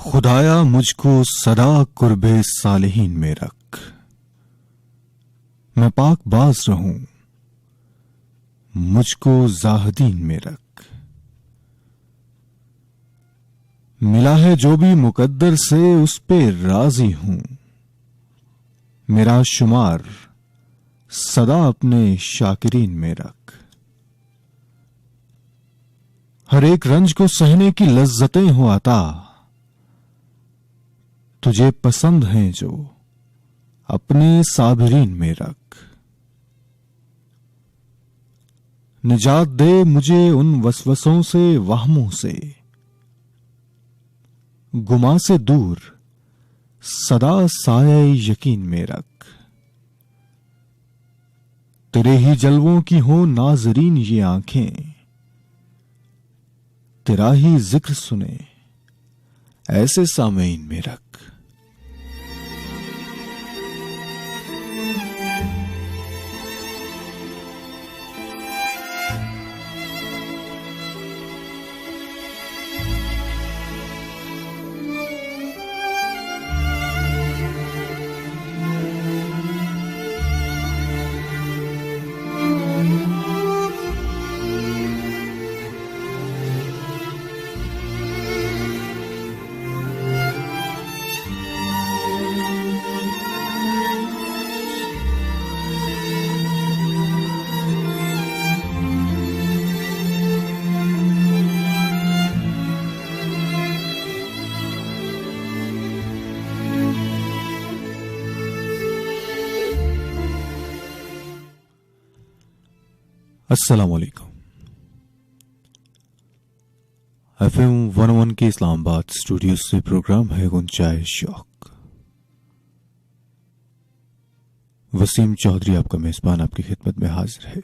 खुदाया मुझको सदा कुर्बे सालिहीन में रख, मैं पाक बाज रहूं मुझको जाहदीन में रख। मिला है जो भी मुकद्दर से उस पे राजी हूं, मेरा शुमार सदा अपने शाकिरीन में रख। हर एक रंज को सहने की लज्जतें हो अता, तुझे पसंद हैं जो अपने साबिरीन में रख। निजात दे मुझे उन वसवसों से वहमों से, गुमा से दूर सदा साये यकीन में रख। तेरे ही जलवों की हो नाजरीन ये आंखें, तेरा ही जिक्र सुने ऐसे सामईन में रख। अस्सलाम वालेकुम। FM 101 के इस्लामाबाद स्टूडियो से प्रोग्राम है गुंजाए शौक। वसीम चौधरी आपका मेजबान आपकी खिदमत में हाजिर है।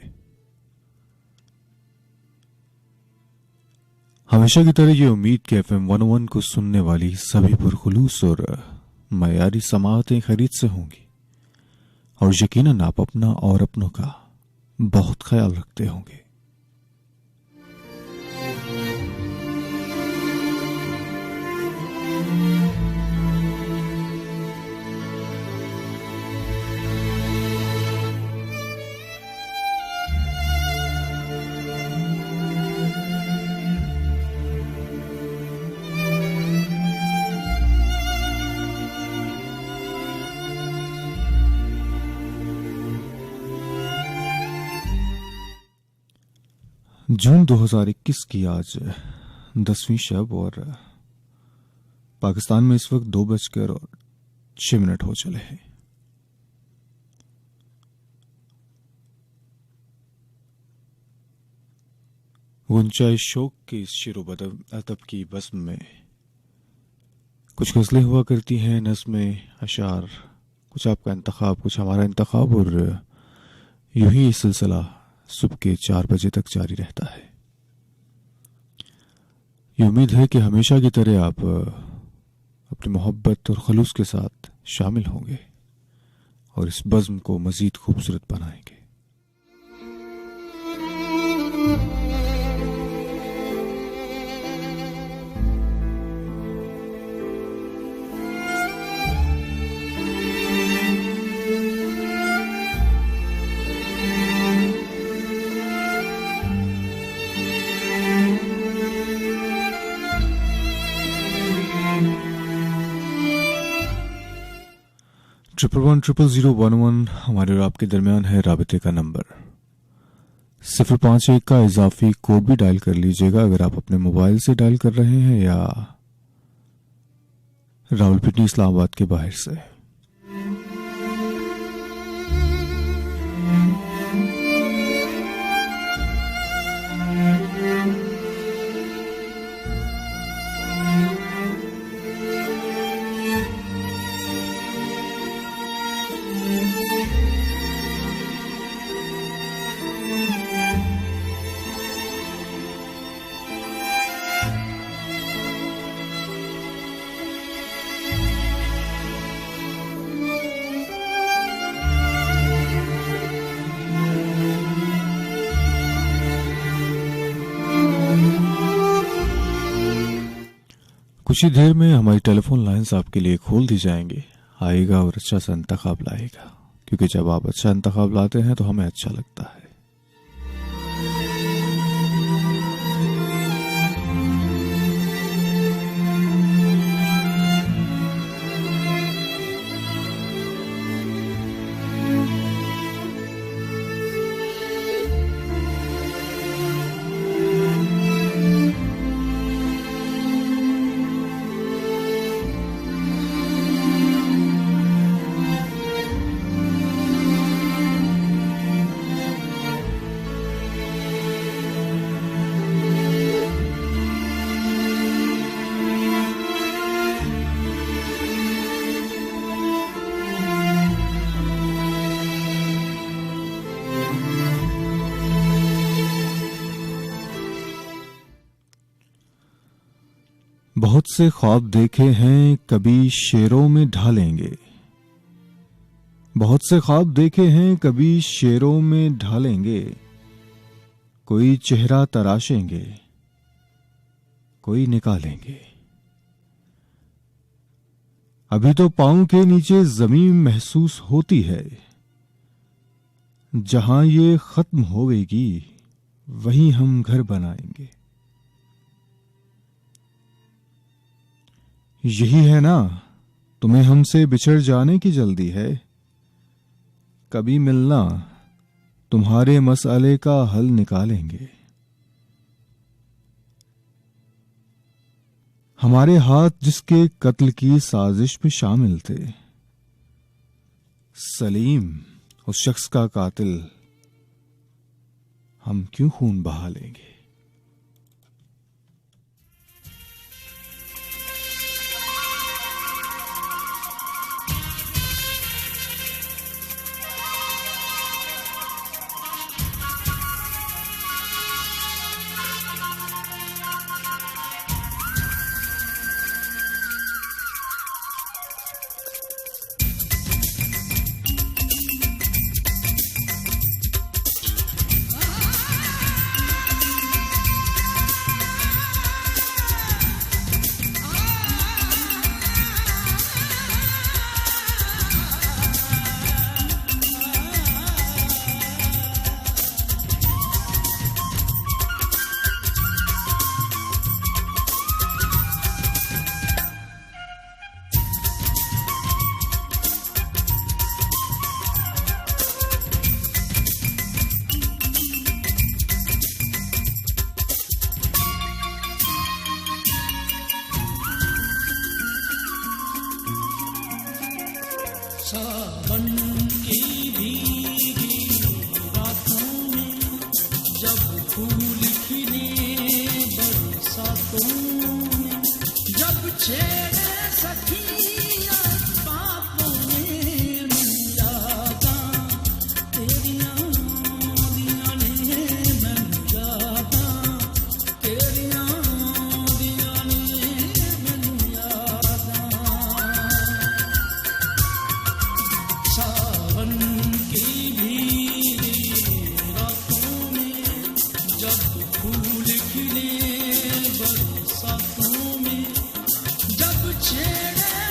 हमेशा की तरह ये उम्मीद कि FM 101 को सुनने वाली सभी पुरखुलूस और मयारी समाअतें खरीद से होंगी और यकीनन आप अपना और अपनों का बहुत ख्याल रखते होंगे। जून 2021 की आज 10वीं शब और पाकिस्तान में इस वक्त 2:06 हो चले हैं। गुंजाए शौक के इस शेरो अदब की बज़्म में कुछ गज़लें हुआ करती हैं, नज़्में, अशार, कुछ आपका इंतखाब, कुछ हमारा इंतखाब, और यूं ही ये सिलसिला सुबह के 4 बजे तक जारी रहता है। ये उम्मीद है कि हमेशा की तरह आप अपनी मोहब्बत और खलूस के साथ शामिल होंगे और इस बज़्म को मज़ीद खूबसूरत बनाएंगे। ट्रिपल 10011 हमारे और आपके दरमियान है राबते का नंबर। 051 का इजाफी कोड भी डायल कर लीजिएगा अगर आप अपने मोबाइल से डायल कर रहे हैं या रावलपिंडी इस्लामाबाद के बाहर से। कुछ ही देर में हमारी टेलीफोन लाइंस आपके लिए खोल दी जाएंगी। आएगा और अच्छा सा इंतखाब लाएगा, क्योंकि जब आप अच्छा इंतखाब लाते हैं तो हमें अच्छा लगता है। बहुत से ख्वाब देखे हैं कभी शेरों में ढालेंगे, बहुत से ख्वाब देखे हैं कभी शेरों में ढालेंगे। कोई चेहरा तराशेंगे, कोई निकालेंगे। अभी तो पांव के नीचे जमीन महसूस होती है, जहां ये खत्म होगी वहीं हम घर बनाएंगे। यही है ना, तुम्हें हमसे बिछड़ जाने की जल्दी है। कभी मिलना, तुम्हारे मसले का हल निकालेंगे। हमारे हाथ जिसके कत्ल की साजिश में शामिल थे, सलीम उस शख्स का कातिल, हम क्यों खून बहा लेंगे। सावन की भीगी रातों में जब फूल खिले बरसातों में, जब छेड़े सखियां बातों में मिल जाता तेरियां दियां ने मिल जाता तेरियां दियां ने मिल जाता। सावन की भीगी रातों में जब फूल खिले बरसातों में, जब छेड़े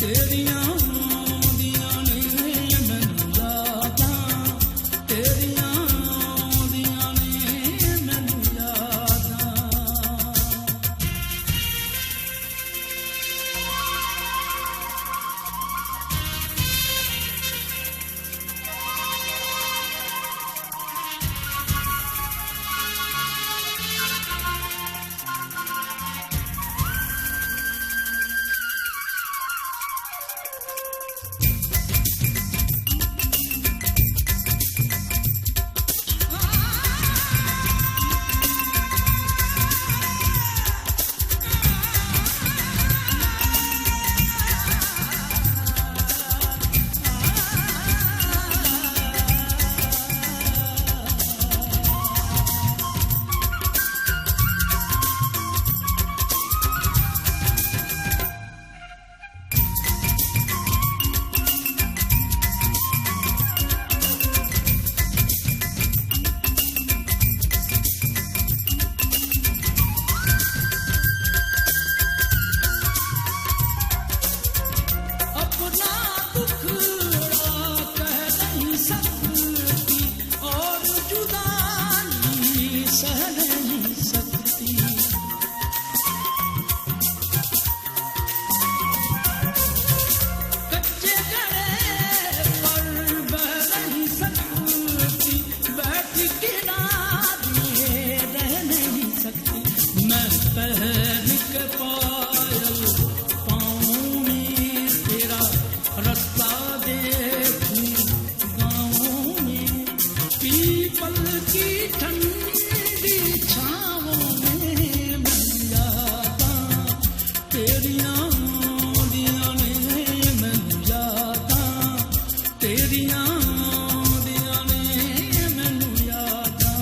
तेरियां दियां ने मैनू यादां, तेरियां दियां ने मैनू यादां। अपना दुखड़ा कह नहीं सकती और जुदाई सह नहीं सकती। कच्चे गले पर बह नहीं सकती, बैठ किनारे रह नहीं सकती। मैं पहन के पायल पाँव में तेरा रास्ता देखूं गाँव में, पीपल की ठंडी छाँवों में मैं यादां, तेरियां दियां ने मैनू यादां, तेरियां दियां ने मैनू यादां।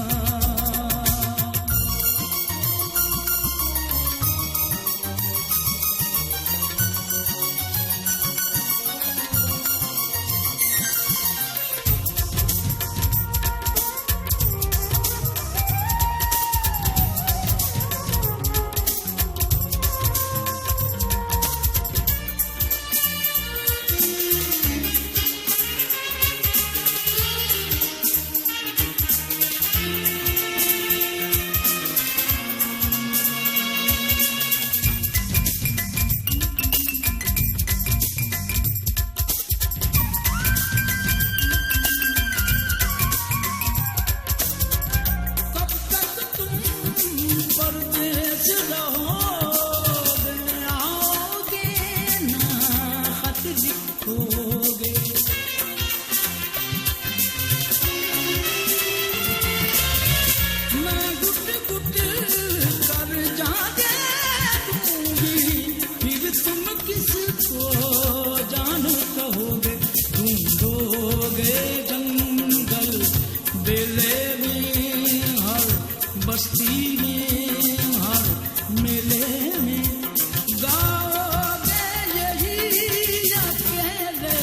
कब तक तुम परदेस रहोगे, आओगे ना खत लिखोगे। मैं गुट गुट कर जागे दूंगी, फिर तुम किसको जानो कहोगे। ढूंढोगे जंगल बेले में, हर बस्ती में, हर मेले में, गाओगे यही अकेले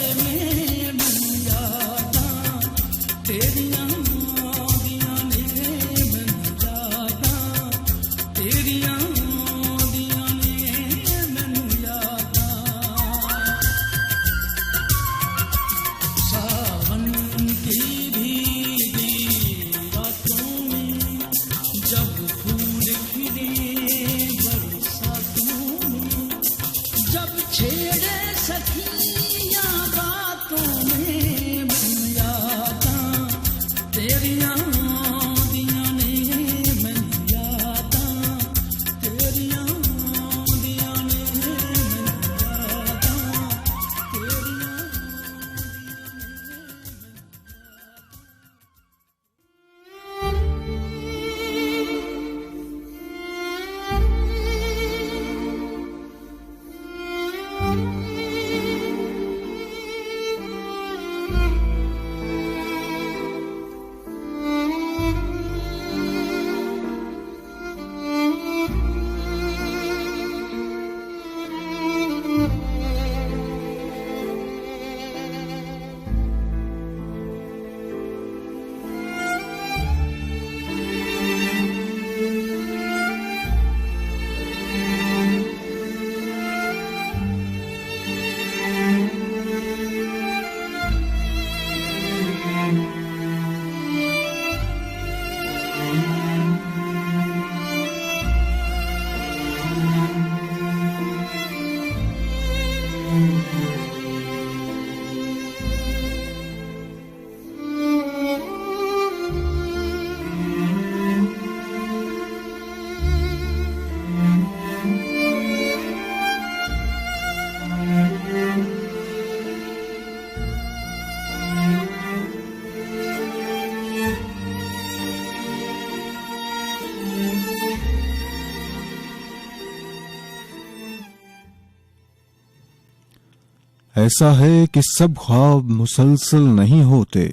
ऐसा है कि सब ख्वाब मुसलसल नहीं होते,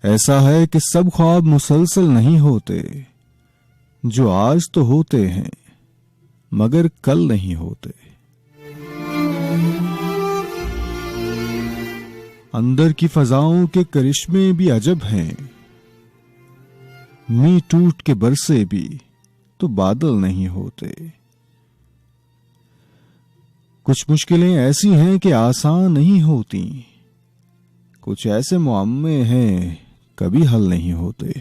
ऐसा है कि सब ख्वाब मुसलसल नहीं होते, जो आज तो होते हैं मगर कल नहीं होते। अंदर की फजाओं के करिश्मे भी अजब हैं, मी टूट के बरसे भी तो बादल नहीं होते। कुछ मुश्किलें ऐसी हैं कि आसान नहीं होती, कुछ ऐसे मुअम्मे हैं कभी हल नहीं होते।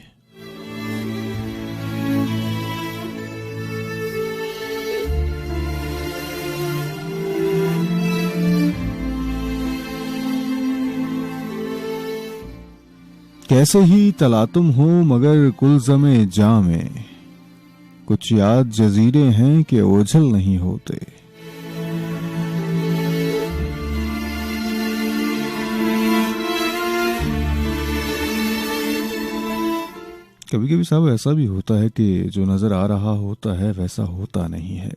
कैसे ही तलातुम हो मगर कुलज़मे जामे, कुछ याद जजीरे हैं कि ओझल नहीं होते। कभी कभी साहब ऐसा भी होता है कि जो नजर आ रहा होता है वैसा होता नहीं है।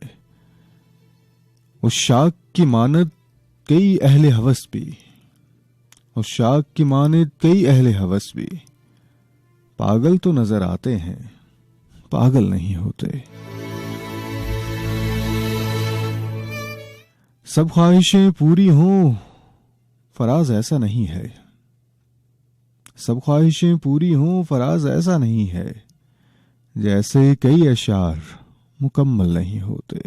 उस शाख की मानद कई अहले हवस भी, उस शाख की मानद कई अहले हवस भी पागल तो नजर आते हैं, पागल नहीं होते। सब ख्वाहिशें पूरी हों फराज ऐसा नहीं है, सब ख्वाहिशें पूरी हों फराज ऐसा नहीं है, जैसे कई अशार मुकम्मल नहीं होते।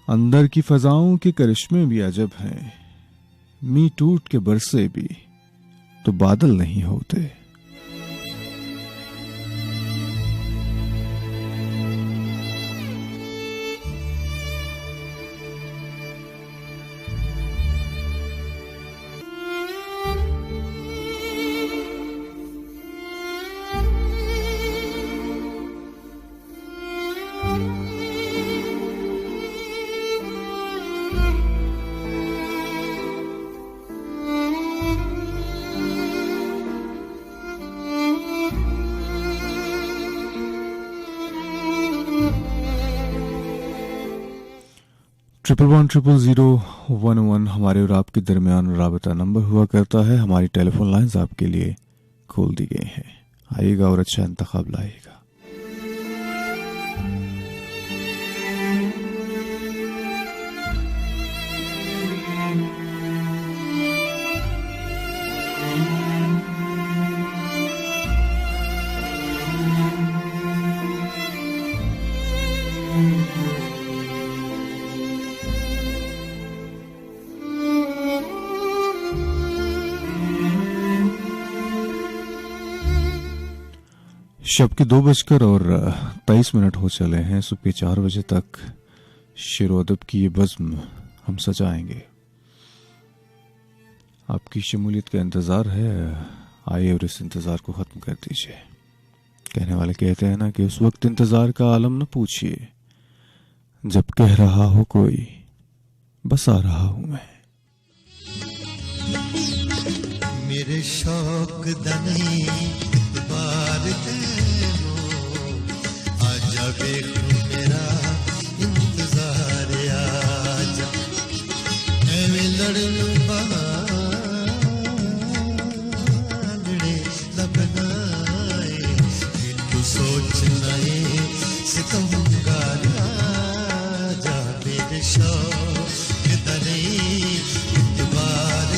अंदर की फजाओं के करिश्मे भी अजब हैं, मी टूट के बरसे भी तो बादल नहीं होते। ट्रिपल 10001 हमारे और आपके दरमियान राबता नंबर हुआ करता है। हमारी टेलीफोन लाइंस आपके लिए खोल दी गई हैं। आइएगा और अच्छा इंतखाब लाइएगा। शब के 2:23 हो चले हैं। सुबह के 4 बजे तक शेरो अदब की ये बज़्म हम सजाएंगे। आपकी शमूलियत का इंतज़ार है। आइए और इस इंतज़ार को ख़त्म कर दीजिए। कहने वाले कहते हैं ना कि उस वक्त इंतज़ार का आलम न पूछिए, जब कह रहा हो कोई बस आ रहा हूं मैं। मेरे शौक दनी बार आजा बेखू मेरा इंतजार आजा, एवें लड़न बहाने लबनाए, तू सोच नए सितमगा आजा। मेरे शौक दनी बार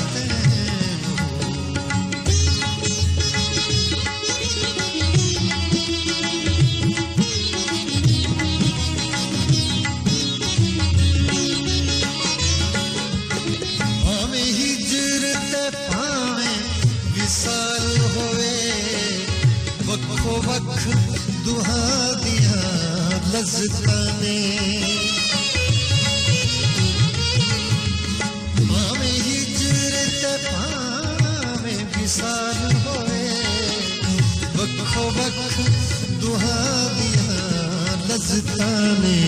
वख दुहा दिया लज़्ज़तां ने भावें हिजर ते भावें विसाल होए वक्खो वक्ख दुहा दिया लज़्ज़तां ने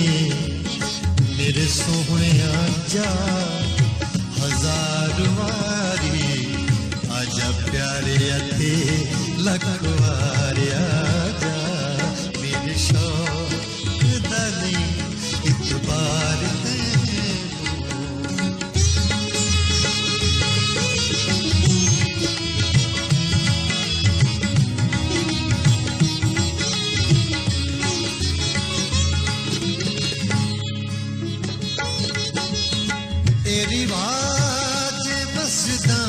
मेरे सोहणिया जा हजार वारी आजा प्यारे अते लख वारी आजा मेरे शौक दा नहीं इतबार तेरी आवाज बसदा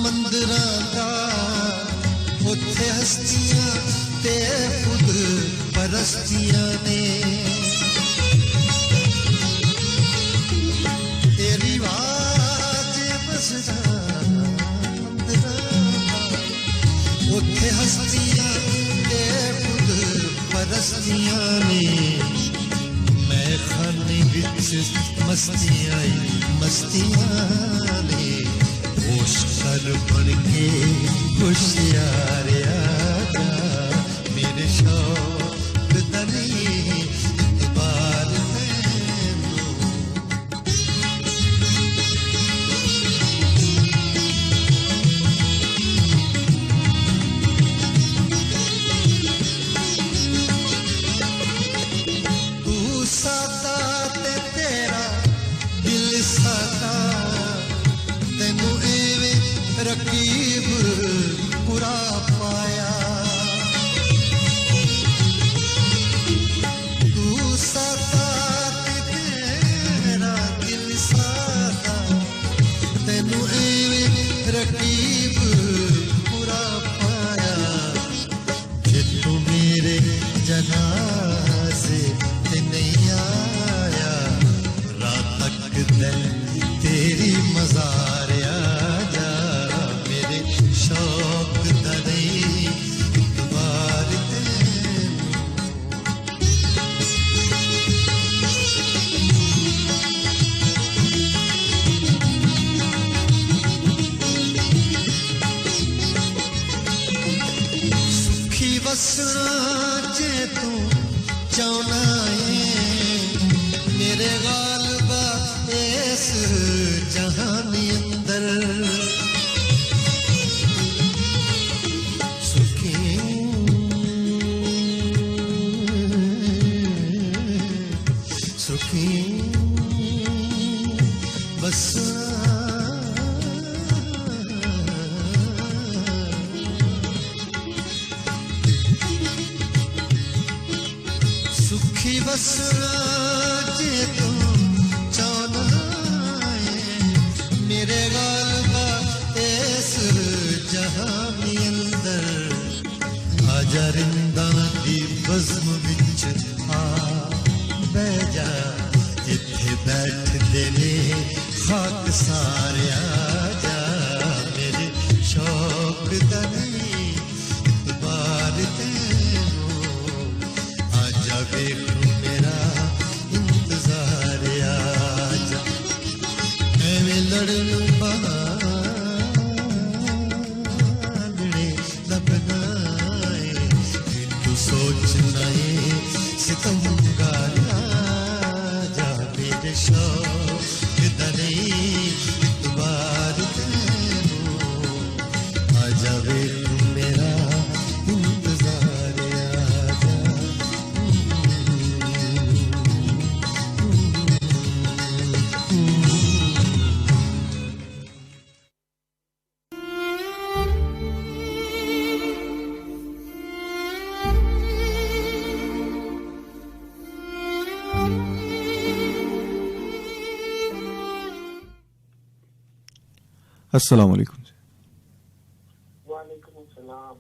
मंदिरां दा उत्थे हस्तियां ते खुद परस्तियां ने तेरी आवाज बसदा मंदिरां दा उत्थे हस्तियां ते खुद परस्तियां ने मैं खाने विच मस्तियां ने होश कर बन के होशियार आजा मेरे शौक दा नहीं इतबार तैनूं तू सादा ते तेरा दिल सादा तैनू एवें रकीब बुरा पाया तू सादा ते तेरा दिल सादा तैनू एवें रकीब बुरा पाया जे तू मेरे जनाज़े ते नहीं आया रात तक दिल तेरी मज़ार आजा मेरे शौक दा नहीं इतबार तैनूं सुखी वसना जे तू चाहना है मेरे गालबा इस जहान अंदर सुखी सुखी बसना सुखी बसना जे तू चाहना है मेरे गालबा इस जहान अंदर आजा रिंदा दी बज़्म विच आ बैठ जा इत्थे बैठ दे ने खाक सारे आजा मेरे शौक दा नहीं इतबार तैनूं आजा वेख मेरा इंतजार आजा एवें लड़न बहाने लबना तू सोचना है सितमगार आजा मेरे शौक दा नहीं इतबार तैनूं आजा वेख मेरा इंतजार आजा अस्सलाम वालेकुम। वालेकुम अस्सलाम।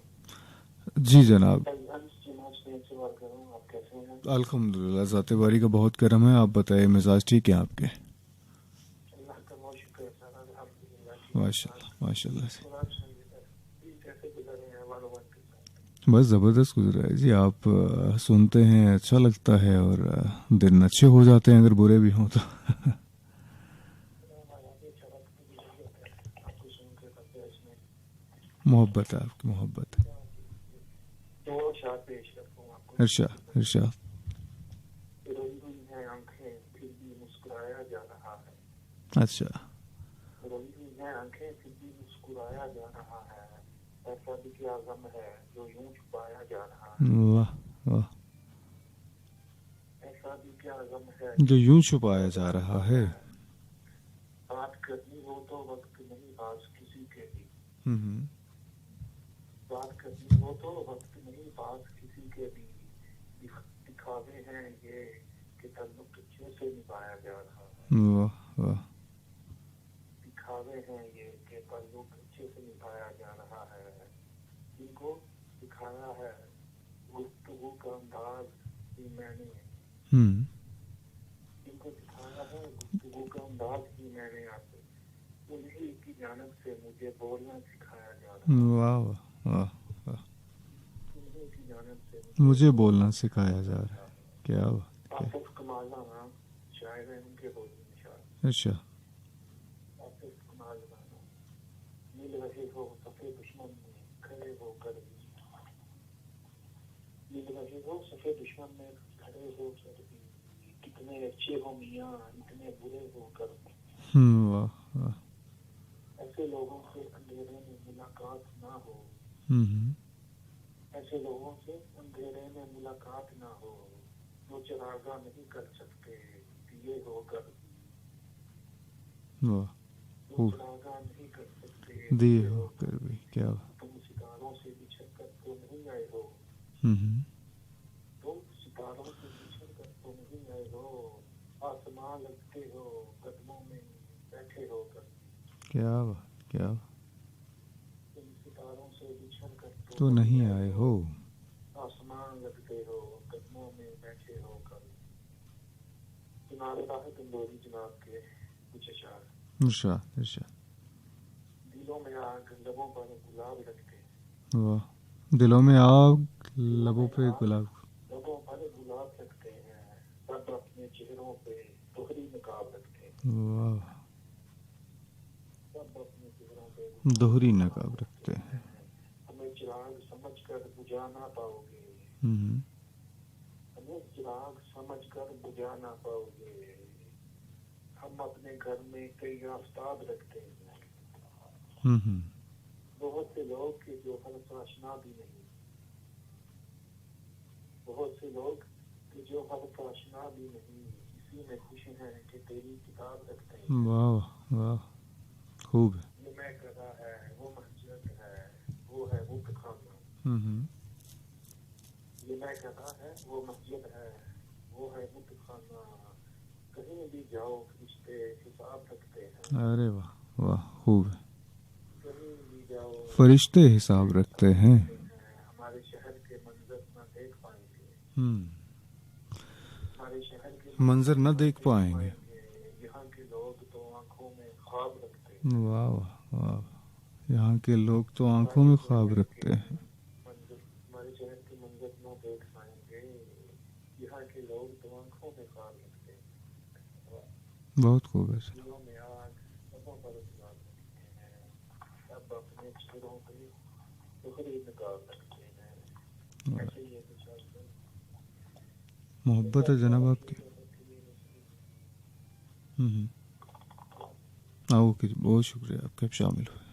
जी जनाब, आप कैसे हैं? अल्हम्दुलिल्लाह, ज़ाते बारी का बहुत करम है। आप बताइए, मिजाज ठीक है आपके? अल्लाह का बहुत शुक्र है सर, अल्हम्दुलिल्लाह। माशाल्लाह माशाल्लाह से। कैसे गुजर रहे हैं मालूमात के साथ? बस ज़बरदस्त गुजरा है जी। आप सुनते हैं, अच्छा लगता है, और दिन अच्छे हो जाते हैं अगर बुरे भी हों तो। आपको सुनकर करते हैं इसमें मोहब्बत है आपकी, मोहब्बत है। दो शायद पेश करता हूँ आपको। इरशाद इरशाद। रोई हुई हैं आंखें फिर भी मुस्कुराया जा रहा है। अच्छा। रोई हुई हैं आंखें फिर भी मुस्कुराया जा रहा है। ऐसा भी क्या गम है जो यूं छुपाया जा रहा है। वाह वाह। ऐसा भी क्या गम है जो यूं छुपाया जा रहा है। बात करनी हो तो वक्त नहीं पास किसी के भी। हम्म। बात करनी हो तो वक्त नहीं पास किसी के भी। दिखावे हैं ये कि ताल्लुक तुझसे से निभाया जा रहा है। वाह वाह। दिखावे हैं ये कि ताल्लुक तुझसे से निभाया जा रहा है। जिनको दिखाया है गुफ्तगू का अंदाज ही मैंने। हम्म। जिनको दिखाया है गुफ्तगू का अंदाज ही मैंने आपको। उन्हीं की जानब से मुझे बोलना सिखाया जा रहा है। वाह वाह वाह वाह। उन्हीं की जानब से मुझे बोलना सिखाया जा रहा है। क्या बात। आसिफ कमाल नाम शायर हैं, उनके बोलने में शायर। अच्छा। आसिफ कमाल नाम मिल रहे हो सफे दुश्मन में खड़े होकर भी। मिल रहे हो सफे दुश्मन में खड़े होकर भी। कितने अच्छे हो मियाँ इतने बुरे होकर भी। वाह वाह। ऐसे लोगों से अंधेरे में मुलाकात ना हो। हम्म। ऐसे लोगों से अंधेरे में मुलाकात ना हो। जो चरागा नहीं कर सकते दिए होकर। वाह। जो चरागा नहीं कर सकते दिए होकर भी। क्या बात। तुम सितारों से बिछड़ कर तो नहीं आए हो। हम्म। तुम सितारों से बिछड़ कर तो नहीं आए हो। आसमां लगते हो कदमों में बैठे होकर। क्या बात। क्या बात। तुम सितारों से बिछड़ कर तो नहीं आए हो। आसमां लगते हो कदमों में बैठे होकर। जनाब राहत तंदूरी जनाब के कुछ अशार। इरशाद इरशाद। दिलों में आग लबों पर गुलाब रखते हैं। वाह। दिलों में आग लबों पे गुलाब। लबों पर गुलाब रखते हैं। सब अपने चेहरों पे दोहरी नकाब रखते हैं। वाह। सब अपने चेहरों पे दोहरी नकाब रखते हैं। हमें चिराग समझ कर बुझा ना पाओगे। हम्म। हमें चिराग समझ कर बुझा ना पाओगे। हम अपने घर में कई आफताब रखते हैं। हम्म। बहुत से लोग के जो हल्फ आशना भी नहीं। बहुत से लोग के जो हल्फ आशना भी नहीं। इसी में खुश हैं कि तेरी किताब रखते हैं। वाह वाह। खूब है। ये मैं करा है वो मस्जिद है वो है वो खाना। हम्म। ये मैं करा है वो मस्जिद है वो है वो खाना। कहीं भी जाओ रिश्ते हिसाब रखते हैं। अरे वाह वाह। खूब है। कहीं भी जाओ फरिश्ते हिसाब रखते हैं। हमारे शहर के मंजर न देख पाएंगे। हमारे शहर के मंजर न देख पाएंगे। यहाँ के लोग तो आंखों में ख्वाब रखते हैं। वाह वाह वाह। यहाँ के लोग तो आंखों में ख्वाब रखते हैं। हमारे शहर के मंजर न देख पाएंगे। यहाँ के लोग तो आंखों में ख्वाब रखते हैं। बहुत खूब है। दिलों में आग सबों पर गुलाब रखते हैं। सब अपने चेहरों पे दोहरी नकाब रखते हैं। ऐसे ही है कुछ आजकल। मोहब्बत है जनाब आपकी। ओके, बहुत शुक्रिया आपके, आप शामिल हुए।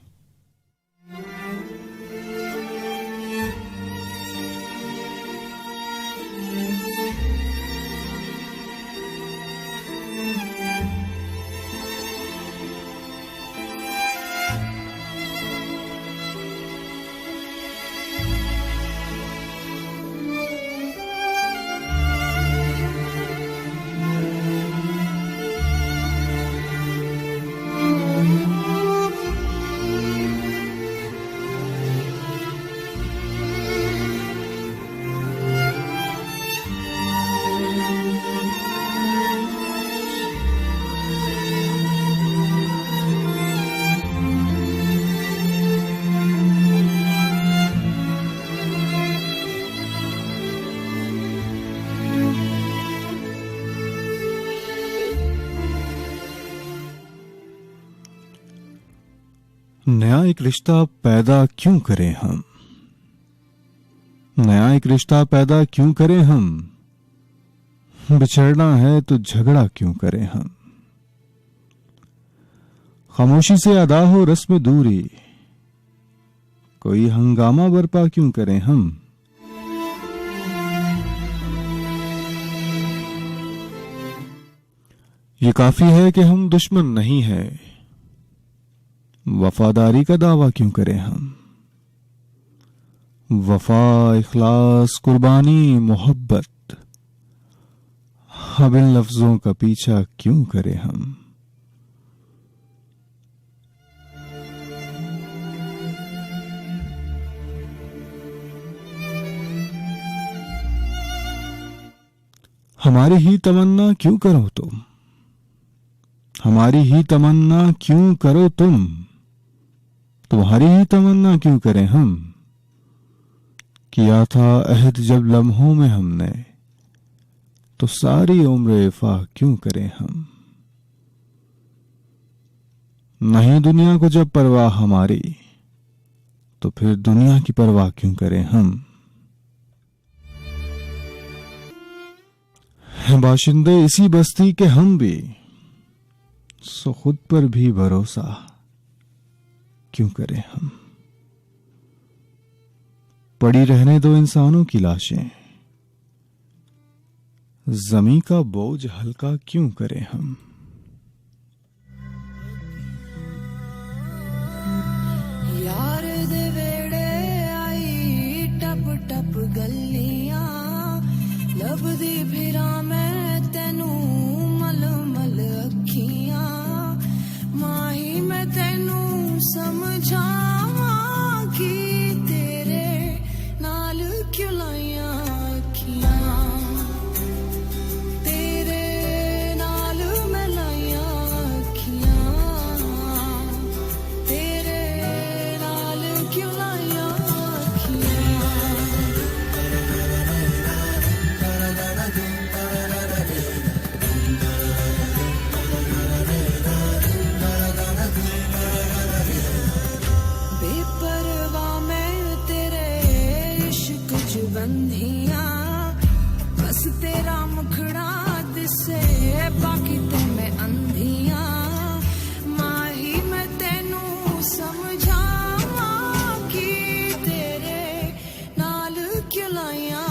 नया एक रिश्ता पैदा क्यों करें हम, नया एक रिश्ता पैदा क्यों करें हम, बिछड़ना है तो झगड़ा क्यों करें हम, खामोशी से अदा हो रस्म दूरी, कोई हंगामा बरपा क्यों करें हम। ये काफी है कि हम दुश्मन नहीं हैं, वफादारी का दावा क्यों करें हम, वफा इखलास कुर्बानी मोहब्बत, अब इन लफ्जों का पीछा क्यों करें हम। हमारी ही तमन्ना क्यों करो तुम, हमारी ही तमन्ना क्यों करो तुम, तुम्हारी ही तमन्ना क्यों करें हम। किया था अहद जब लम्हों में हमने, तो सारी उम्र इफा क्यों करें हम। नहीं दुनिया को जब परवाह हमारी, तो फिर दुनिया की परवाह क्यों करें हम। हैं बाशिंदे इसी बस्ती के हम भी, सो खुद पर भी भरोसा क्यों करें हम। पड़ी रहने दो इंसानों की लाशें, जमी का बोझ हल्का क्यों करें हम। यार दे वेड़े आई टप टप गलियां, लभदी फिरा मैं तेनू मल मल अखियां, माही मैं तेनू समझावां कि तेरे नाल क्यों लाइयां अखियां, तेरे नाल मैं लाइयां अखियां, तेरे नाल क्यों लाइयां अखियां। बेपरवाह मैं तेरे इश्क च बंधियां, बस तेरा मुखड़ा दिसे बाकी ते मैं अंधियां, माही मैं तेनू समझावां कि तेरे नाल क्यों लाइयां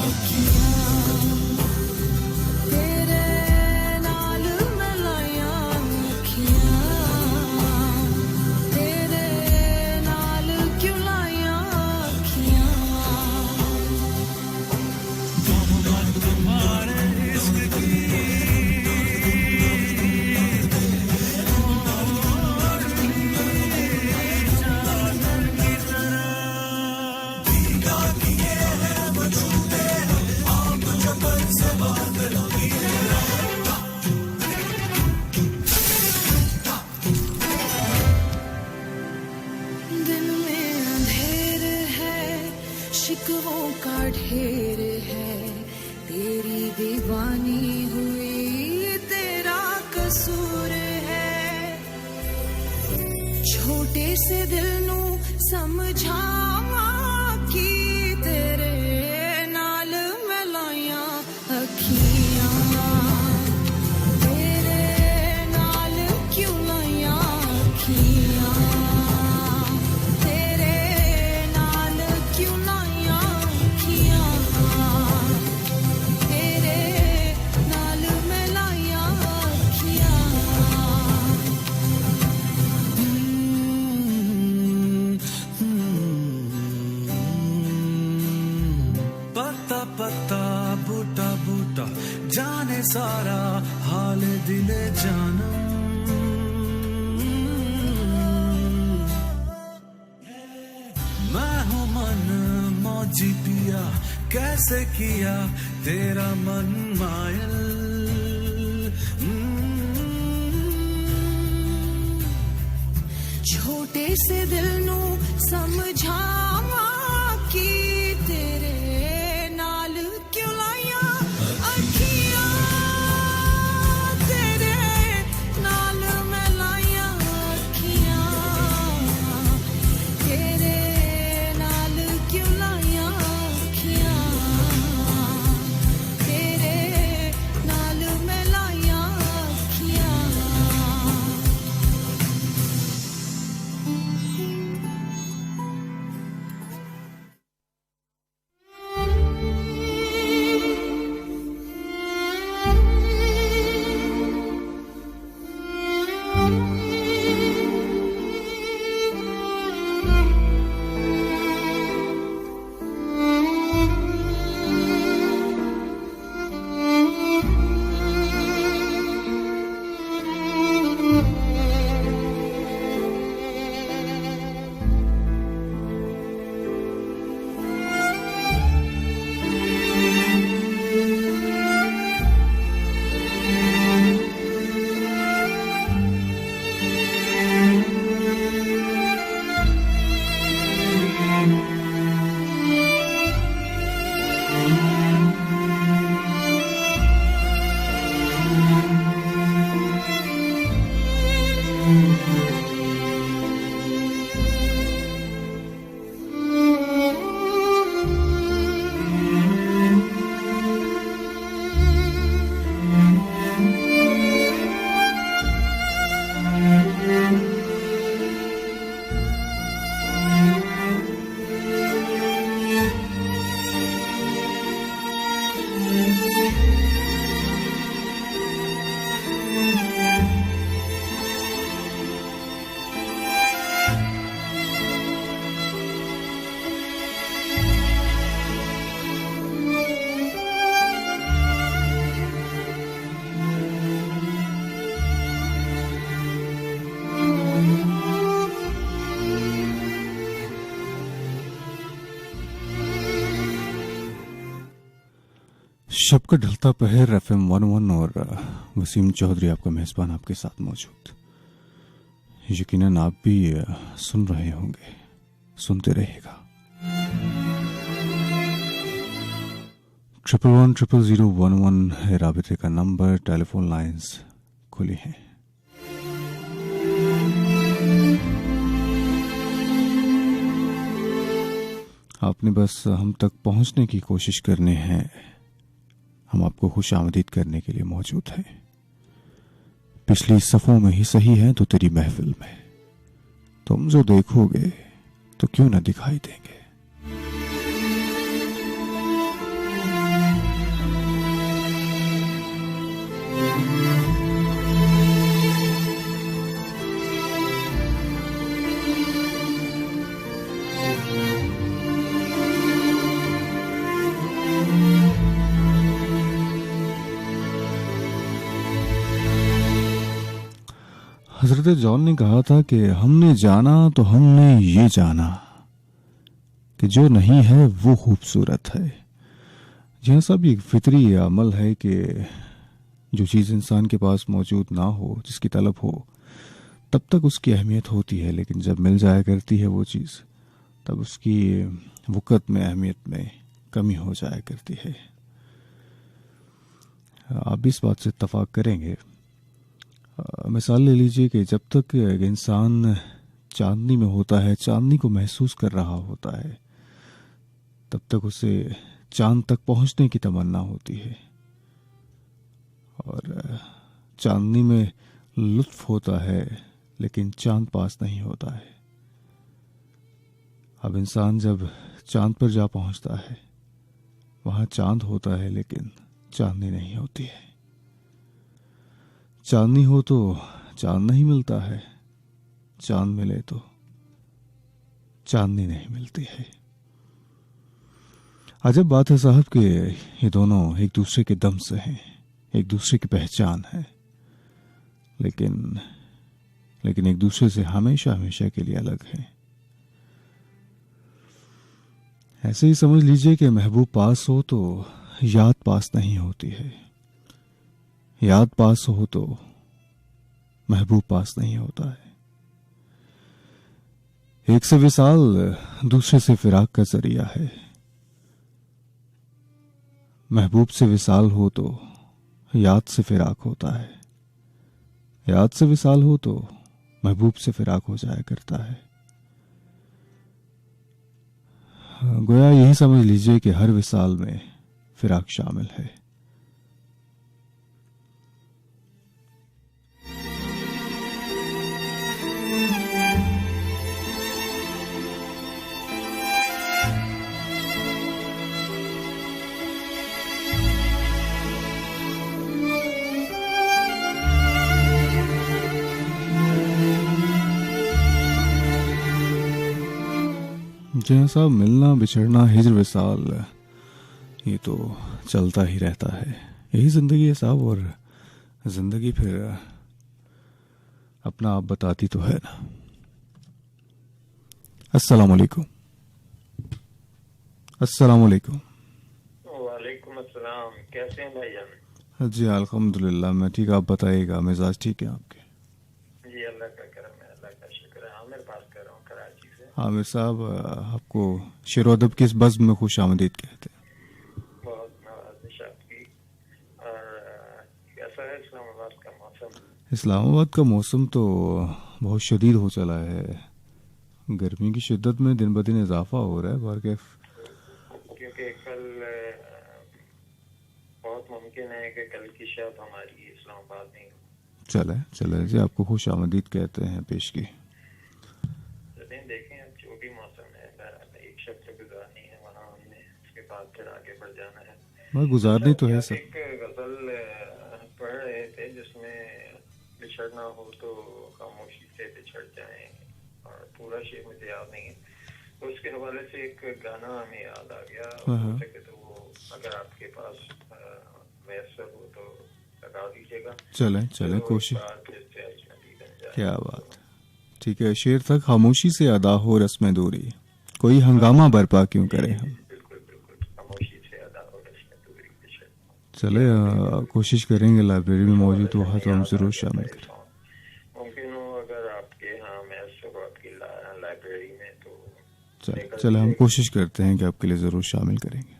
अखियां, तेरे नाल मैं लाइयां अखियां, तेरे नाल क्यों लाइयां अखियां। दिन में अंधेर है, शिकवों का ढेर है, तेरी दीवानी हुई तेरा कसूर है, छोटे से दिल नू समझावां कि तेरे नाल मैं लाइयां अखियां, तेरे नाल क्यों लाइयां अखियां, तेरे नाल क्यों लाइयां अखियां, तेरे नाल मैं लाइयां अखियां। पत्ता पत्ता बूटा बूटा जाने सारा हाल दिले जानम, मैं हूँ मन मौजी पिया कैसे किया तेरा मन मायल, छोटे से दिल नू समझावां कि तेरे नाल क्यों लाइयां अखियां, तेरे नाल मैं लाइयां अखियां, शब का ढलता पहर FM 101 और वसीम चौधरी आपका मेजबान आपके साथ मौजूद। यकीनन आप भी सुन रहे होंगे, सुनते रहेगा। 1110011 है राबिते का नंबर, टेलीफोन लाइंस खुली हैं। आपने बस हम तक पहुंचने की कोशिश करनी है। हम आपको खुशामदीद करने के लिए मौजूद हैं। पिछली सफ़ों में ही सही है तो तेरी महफिल में तुम जो देखोगे तो क्यों न दिखाई देंगे। हजरत जॉन ने कहा था कि हमने जाना तो हमने ये जाना कि जो नहीं है वो खूबसूरत है। यह सब एक फितरी अमल है कि जो चीज़ इंसान के पास मौजूद ना हो, जिसकी तलब हो, तब तक उसकी अहमियत होती है, लेकिन जब मिल जाया करती है वो चीज़, तब उसकी वक़्त में, अहमियत में कमी हो जाया करती है। आप भी इस बात से इत्तफाक करेंगे। मिसाल ले लीजिए कि जब तक एक इंसान चांदनी में होता है, चांदनी को महसूस कर रहा होता है, तब तक उसे चांद तक पहुंचने की तमन्ना होती है और चांदनी में लुत्फ होता है, लेकिन चांद पास नहीं होता है। अब इंसान जब चांद पर जा पहुंचता है, वहां चांद होता है लेकिन चांदनी नहीं होती है। चांदनी हो तो चांद नहीं मिलता है, चांद मिले तो चांदनी नहीं मिलती है। अजब बात है साहब कि ये दोनों एक दूसरे के दम से हैं, एक दूसरे की पहचान है, लेकिन एक दूसरे से हमेशा हमेशा के लिए अलग हैं। ऐसे ही समझ लीजिए कि महबूब पास हो तो याद पास नहीं होती है, याद पास हो तो महबूब पास नहीं होता है। एक से विसाल दूसरे से फिराक का जरिया है। महबूब से विसाल हो तो याद से फिराक होता है, याद से विसाल हो तो महबूब से फिराक हो जाया करता है। गोया यही समझ लीजिए कि हर विसाल में फिराक शामिल है। जैसा मिलना बिछड़ना हिजर विसाल, ये तो चलता ही रहता है। यही जिंदगी है साहब, और जिंदगी फिर अपना आप बताती तो है ना। अस्सलाम वालेकुम। अस्सलाम वालेकुम। वालेकुम अस्सलाम। कैसे हैं भाईजान? जी अल्हम्दुलिल्लाह, मैं ठीक। आप बताइएगा, मिजाज ठीक है आपके? जी अल्लाह का करम है, अल्लाह का शुक्र है। आमिर बात कर रहा हूँ कराची से। आमिर साहब, आपको शेर अदब किस बज़्म में खुश आमदीद कहते हैं? बहुत नवाजिश आपकी। और कैसा है इस्लामाबाद का मौसम? इस्लामाबाद का मौसम तो बहुत शदीद हो चला है। गर्मी की शिद्दत में दिन ब दिन इजाफा हो रहा है। बारकैफ क्योंकि कल बहुत मुमकिन है कि कल की शब हमारी इस्लामाबाद में चले जी, आपको खुश आमदीद कहते हैं पेश की। देखें अब जो भी मौसम है, एक शब तो गुजारनी है वहाँ हमने, उसके बाद फिर आगे बढ़ जाना है। मैं गुजारनी तो है सर। एक गजल पढ़ रहे थे जिसमें बिछड़ना हो तो खामोशी से बिछड़ जाएं, और पूरा शेर मुझे याद नहीं है, तो उसके हवाले से एक गाना हमें याद आ गया। हो सके तो वो अगर आपके पास मैसर हो तो लगा दीजिएगा। चले कोशिश। क्या बात है, ठीक है। शेर था, खामोशी से अदा हो रस्म दूरी, कोई हंगामा बर्पा क्यों करे हम। बिल्कुल बिल्कुल, खामोशी से अदा हो रस्म दूरी। चले कोशिश करेंगे लाइब्रेरी में मौजूद हुआ तो हम ज़रूर शामिल करें। मुमकिन हो अगर आपके यहाँ मैसर हो आपकी लाइब्रेरी में तो चले हम कोशिश करते हैं कि आपके लिए ज़रूर शामिल करेंगे।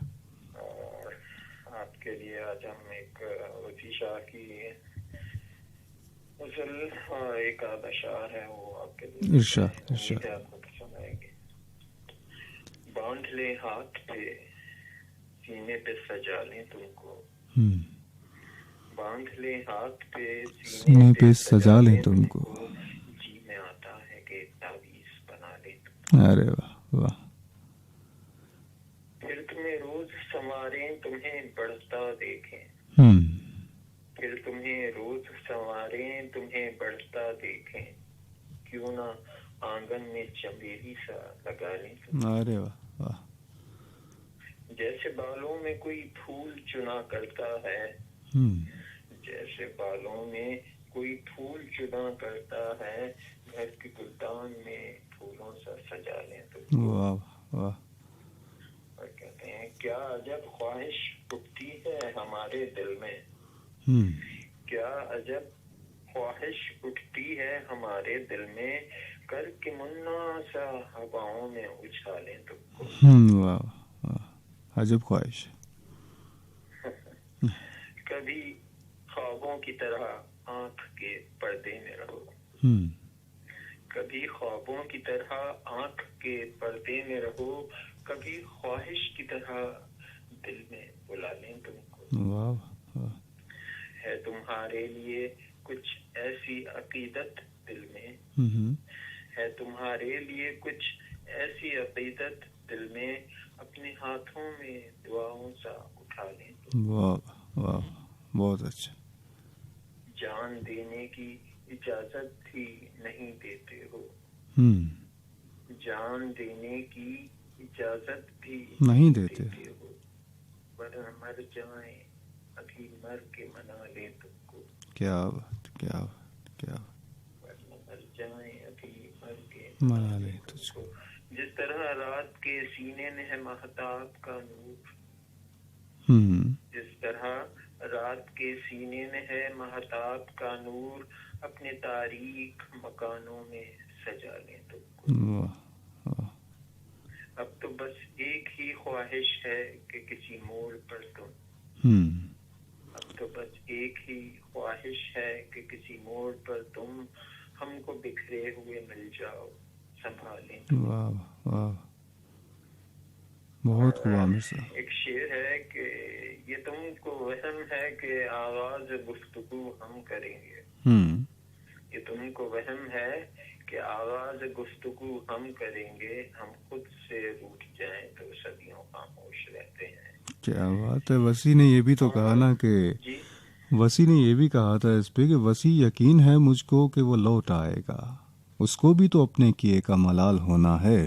और आपके लिए आज हम एक वसी शाह की एक आधा शार है वो आपके लिए इरशाद उम्मीद है आपको पसंद आएगी। बांध ले हाथ पे सीने पे सजा लें तुमको, बांध ले हाथ पे सीने पे सजा लें तुमको, जी में आता है कि तावीज़ बना ले तुमको। अरे वाह वाह। फिर तुम्हें रोज संवारें तुम्हें बढ़ता देखें, फिर तुम्हें रोज संवारें तुम्हें बढ़ता देखें, क्यों ना आंगन में चमेली सा लगा लें तुम। अरे वाह वाह। जैसे बालों में कोई फूल चुना करता है, जैसे बालों में कोई फूल चुना करता है, घर के गुलदान में फूलों सा सजा लें तुम। वाह वाह। और कहते हैं क्या अजब ख्वाहिश उठती है हमारे दिल में, क्या अजब ख्वाहिश उठती है हमारे दिल में, करके मुन्ना सा हवाओं में उछालें तुमको। वाह वाह अजब ख्वाहिश। कभी ख्वाबों की तरह आंख के पर्दे में रहो, कभी ख्वाबों की तरह आंख के पर्दे में रहो, कभी ख्वाहिश की तरह दिल में बुला लें तुमको। वाह वाह। है तुम्हारे लिए कुछ ऐसी अकीदत दिल में, है तुम्हारे लिए कुछ ऐसी अकीदत दिल में, अपने हाथों में दुआओं सा उठा लें। वाह वाह बहुत अच्छा। जान देने की इजाजत भी नहीं देते हो, जान देने की इजाजत भी नहीं देते हो, वरना मर जाए अभी मर के मना ले तुमको। क्या बात क्या बात क्या बात। वरना मर जाए अभी मर के मना ले तुझको। जिस तरह रात के सीने में है महताब का नूर, जिस तरह रात के सीने में है महताब का नूर, अपने तारीख मकानों में सजा लें तुमको। अब तो बस एक ही ख्वाहिश है कि किसी मोड़ पर तुम, अब तो बस एक ही ख्वाहिश है कि किसी मोड़ पर तुम हमको बिखरे हुए मिल जाओ, संभालें तुम। वाह वाह बहुत हुआ मिसा। एक शेर है कि ये तुमको वहम है कि आवाज गुफ्तगू हम करेंगे, ये तुमको वहम है कि आवाज गुफ्तगू हम करेंगे, हम खुद से रूठ जाएं तो सदियों खामोश रहते हैं। क्या बात है। वसी ने ये भी तो कहा ना कि वसी ने ये भी कहा था इस पे कि वसी यकीन है मुझको कि वो लौट आएगा, उसको भी तो अपने किए का मलाल होना है।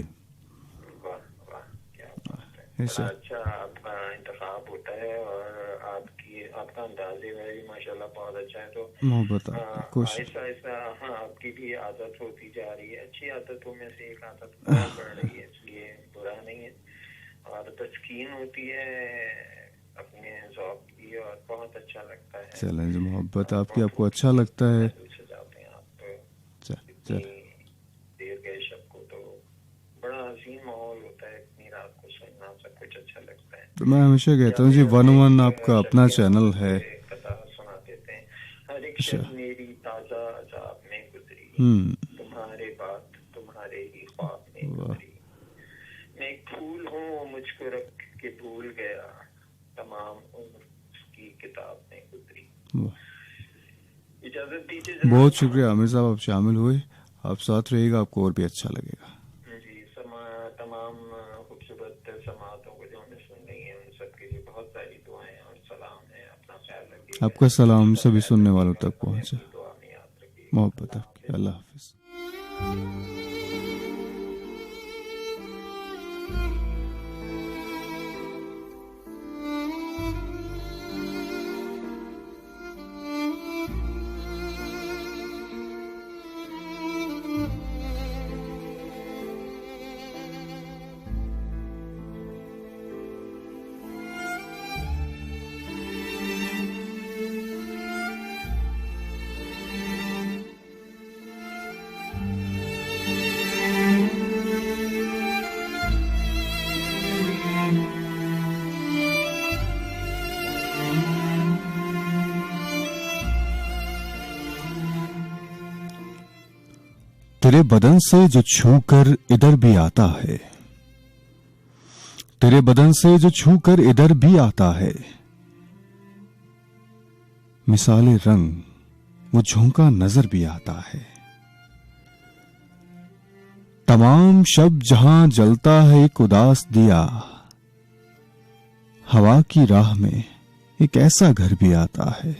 वाह वाह क्या बात है। अच्छा आपका इंतखाब होता है और आपका अंदाजे में भी माशाल्लाह बहुत अच्छा है। तो मोहब्बत ऐसा ऐसा हाँ आपकी भी आदत होती जा रही है, अच्छी आदतों में से एक आदत बढ़ रही है, इसलिए बुरा नहीं है। और तस्कीन होती है अपने ज़ौक़ की और बहुत अच्छा लगता है। चलें जो मोहब्बत आपकी आपको अच्छा लगता है। जाते हैं आप चल देर गए शब को तो बड़ा हसीन माहौल होता है, इतनी रात को सुनना सब कुछ अच्छा लगता है। तो मैं हमेशा कहता हूँ जी 1-1 आपका अपना चैनल है। कथा सुना देते हैं। हर एक शब मेरी ताज़ा अज़ाब में गुजरी, तुम्हारे बात तुम्हारे ही ख्वाब में गुजरी, मैं एक फूल हूँ वो मुझको रख के भूल गया, तमाम उम्र की किताब में गुजरी। इजाजत दीजिए। बहुत शुक्रिया आमिर साहब, आप शामिल हुए, आप साथ रहिएगा, आपको और भी अच्छा लगेगा जी। तमाम खूबसूरत समातों को जो हमें सुन रही है उन सबके लिए बहुत सारी दुआएं और सलाम है। अपना ख्याल रखिए। आपका सलाम सभी सुनने वालों तक पहुंचे। दुआ में याद रखिए। मोहब्बत आपकी। अल्लाह हाफिज। तेरे बदन से जो छूकर इधर भी आता है, तेरे बदन से जो छूकर इधर भी आता है, मिसाले रंग वो झोंका नजर भी आता है। तमाम शब जहां जलता है एक उदास दिया, हवा की राह में एक ऐसा घर भी आता है।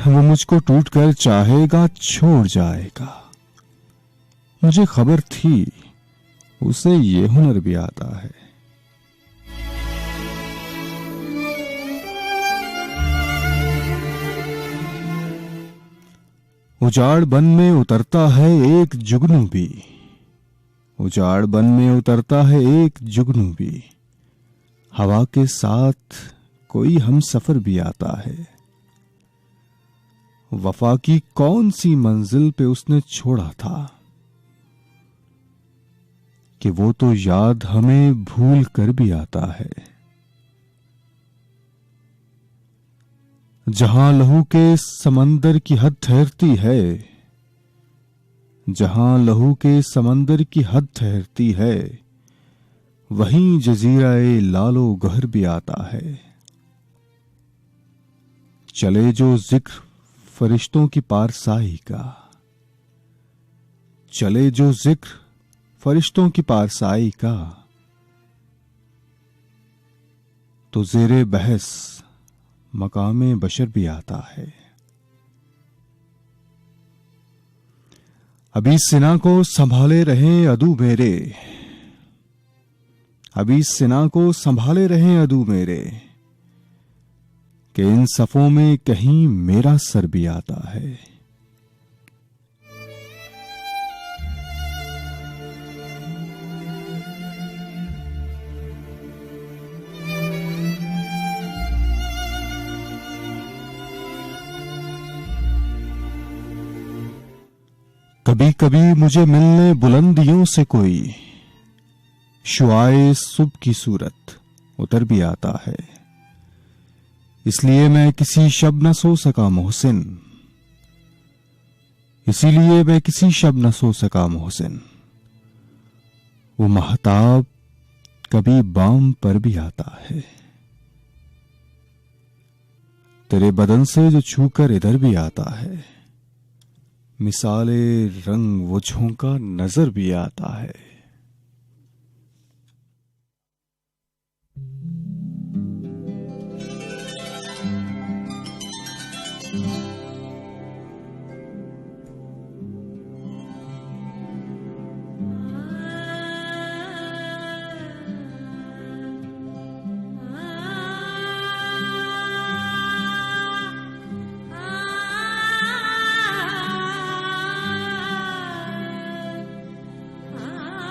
वो मुझको टूट कर चाहेगा छोड़ जाएगा, मुझे खबर थी उसे ये हुनर भी आता है। उजाड़ बन में उतरता है एक जुगनू भी, उजाड़ बन में उतरता है एक जुगनू भी, हवा के साथ कोई हम सफर भी आता है। वफा की कौन सी मंजिल पे उसने छोड़ा था कि वो तो याद हमें भूल कर भी आता है। जहां लहू के समंदर की हद ठहरती है, जहां लहू के समंदर की हद ठहरती है, वहीं जजीरा-ए लालो गहर भी आता है। चले जो जिक्र फरिश्तों की पारसाई का, चले जो जिक्र फरिश्तों की पारसाई का, तो ज़ेरे बहस मकामे बशर भी आता है। अभी सिना को संभाले रहें अदू मेरे, अभी सिना को संभाले रहें अदू मेरे, कि इन सफों में कहीं मेरा सर भी आता है। कभी कभी मुझे मिलने बुलंदियों से कोई शुआए सुबह की सूरत उतर भी आता है। इसलिए मैं किसी शब न सो सका मोहसिन, इसीलिए मैं किसी शब न सो सका मोहसिन, वो महताब कभी बाम पर भी आता है। तेरे बदन से जो छूकर इधर भी आता है, मिसाले रंग वो झोंका नजर भी आता है। आ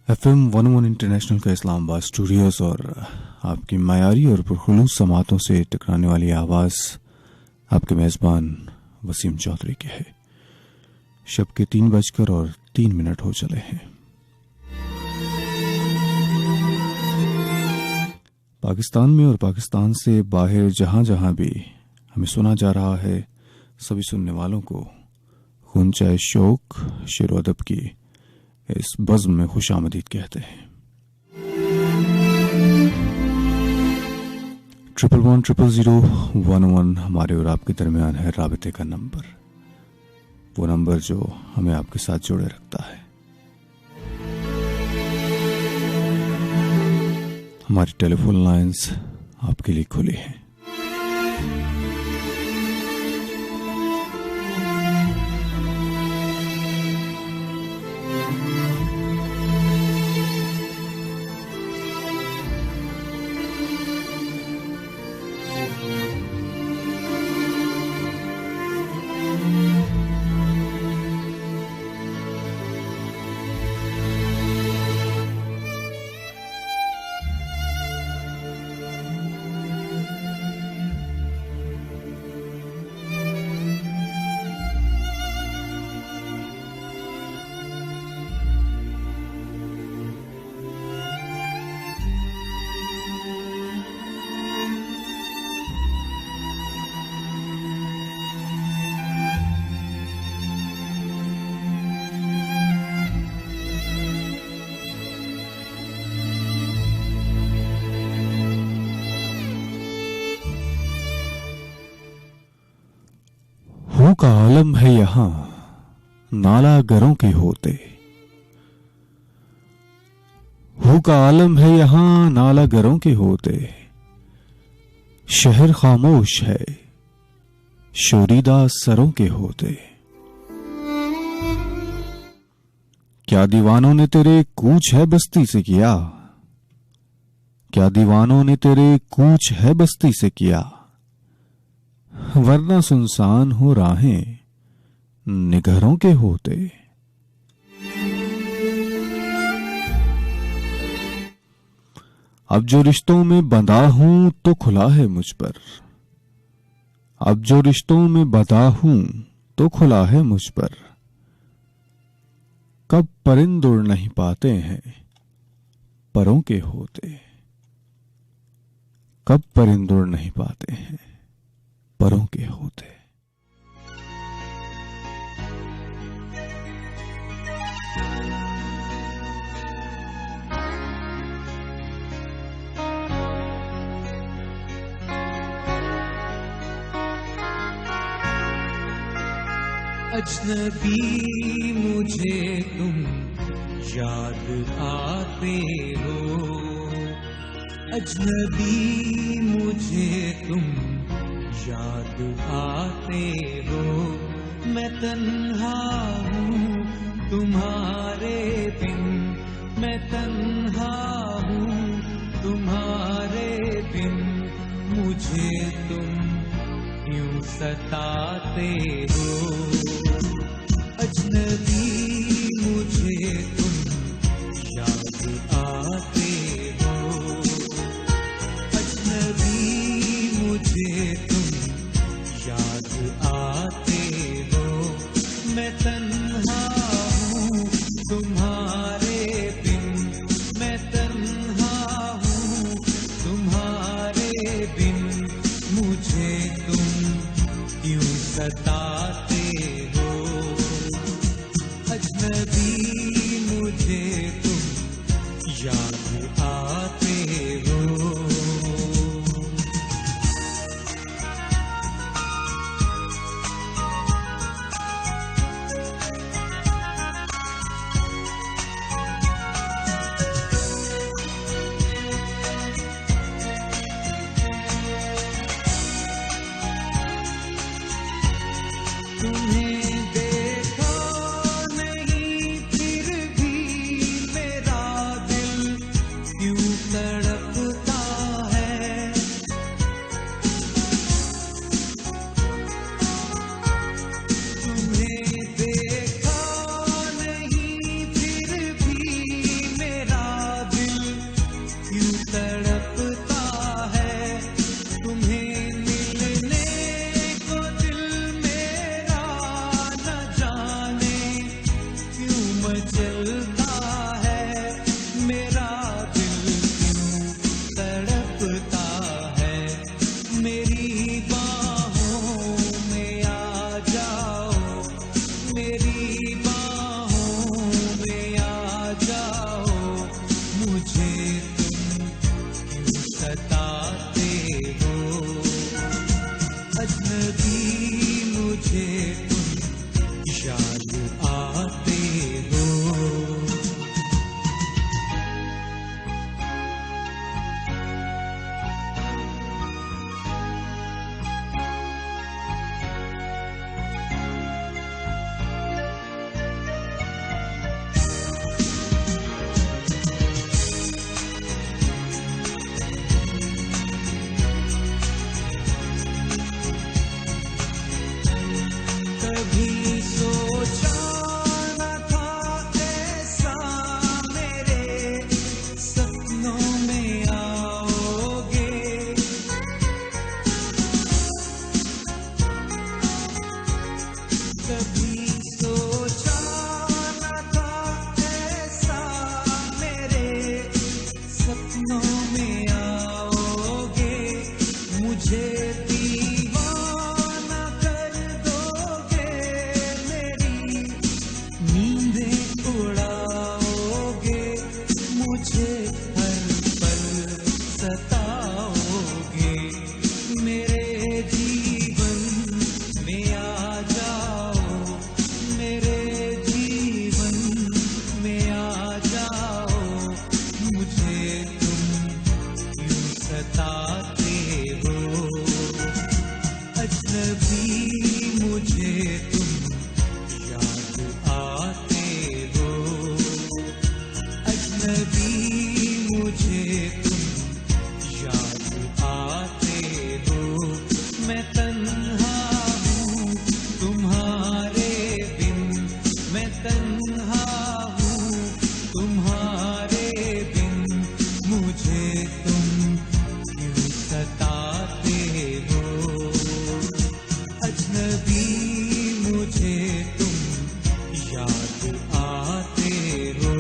FM 101 इंटरनेशनल का इस्लामाबाद स्टूडियोज और आपकी मायारी और पुरखुलूस समातों से टकराने वाली आवाज़ आपके मेज़बान वसीम चौधरी के है। शब के 3:03 हो चले हैं। पाकिस्तान में और पाकिस्तान से बाहर जहां जहां भी हमें सुना जा रहा है, सभी सुनने वालों को गुंजाए शौक शेर व अदब की इस बज़्म में खुशामदीद कहते हैं। 110001 हमारे और आपके दरमियान है राबिते का नंबर, वो नंबर जो हमें आपके साथ जोड़े रखता है। हमारी टेलीफोन लाइंस आपके लिए खुली हैं। हू का आलम है यहाँ नाला गरों के होते, हू का आलम है यहाँ नाला गरों के होते, शहर खामोश है शोरीदा सरों के होते। क्या दीवानों ने तेरे कूच है बस्ती से किया, क्या दीवानों ने तेरे कूच है बस्ती से किया, वरना सुनसान हो राहें निगरों के होते। अब जो रिश्तों में बंधा हूं तो खुला है मुझ पर, अब जो रिश्तों में बंधा हूं तो खुला है मुझ पर, कब परिंद उड़ नहीं पाते हैं परों के होते, कब परिंद उड़ नहीं पाते हैं परों के होते। अजनबी मुझे तुम याद आते हो, अजनबी मुझे तुम याद आते हो। मैं तन्हा हूँ तुम्हारे बिन, मैं तन्हा हूँ तुम्हारे बिन, मुझे तुम क्यों सताते हो। अजनबी मुझे तुम याद आते हो, अजनबी मुझे तुम याद आते हो। मैं तन्हा हूँ तुम्हारे बिन, मैं तन्हा हूँ तुम्हारे बिन, मुझे तुम क्यों सताते हो। अजनबी मुझे तुम याद आते हो, मैं तन्हा हूँ तुम्हारे बिन, मैं तन्हा हूँ तुम्हारे बिन, मुझे तुम क्यों सताते हो। अजनबी मुझे तुम याद आते हो।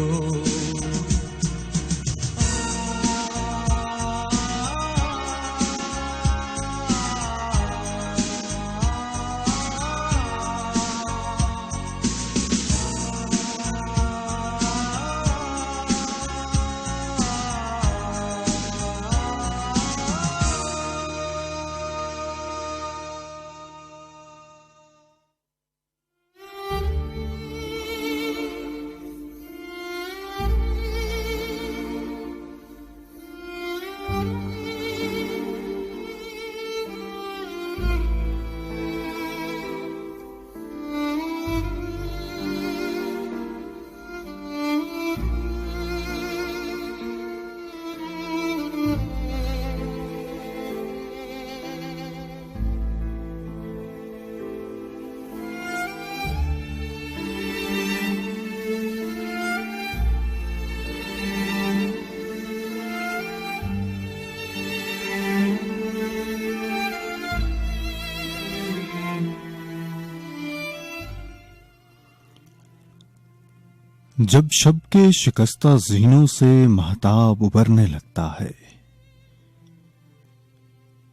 जब शब के शिकस्ता ज़ीनों से महताब उभरने लगता है,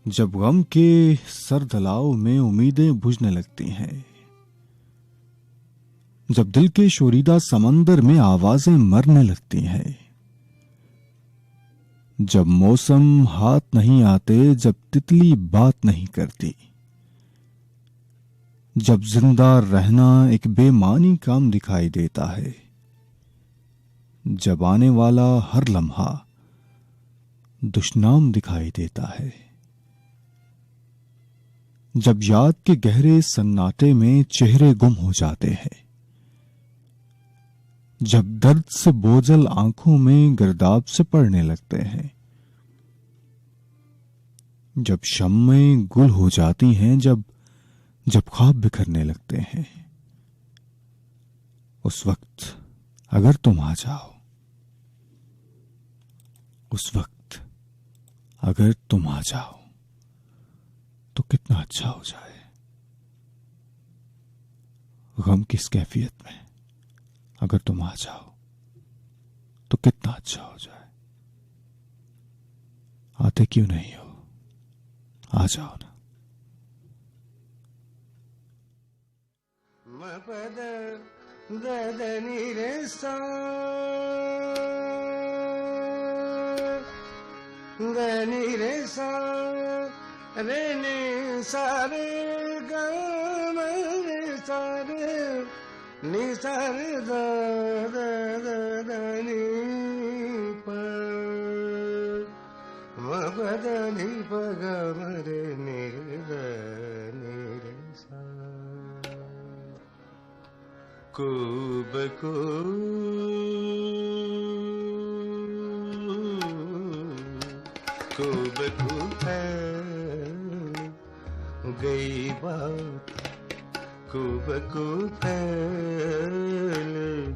जब गम के सरदलाव में उम्मीदें बुझने लगती हैं, जब दिल के शोरीदा समंदर में आवाजें मरने लगती हैं, जब मौसम हाथ नहीं आते, जब तितली बात नहीं करती, जब जिंदा रहना एक बेमानी काम दिखाई देता है, जब आने वाला हर लम्हा दुश्नाम दिखाई देता है, जब याद के गहरे सन्नाटे में चेहरे गुम हो जाते हैं, जब दर्द से बोझल आंखों में गिरदाब से पड़ने लगते हैं, जब शम्में गुल हो जाती हैं, जब ख्वाब बिखरने लगते हैं, उस वक्त अगर तुम आ जाओ, उस वक्त अगर तुम आ जाओ तो कितना अच्छा हो जाए। गम किस कैफियत में अगर तुम आ जाओ तो कितना अच्छा हो जाए। आते क्यों नहीं हो, आ जाओ ना। गनी रे सा रे ने सारे गम रे सारे नि सारे द नी पर म पद नि प ग म रे नि रे सा खूब खूब गई बात, खूब फैल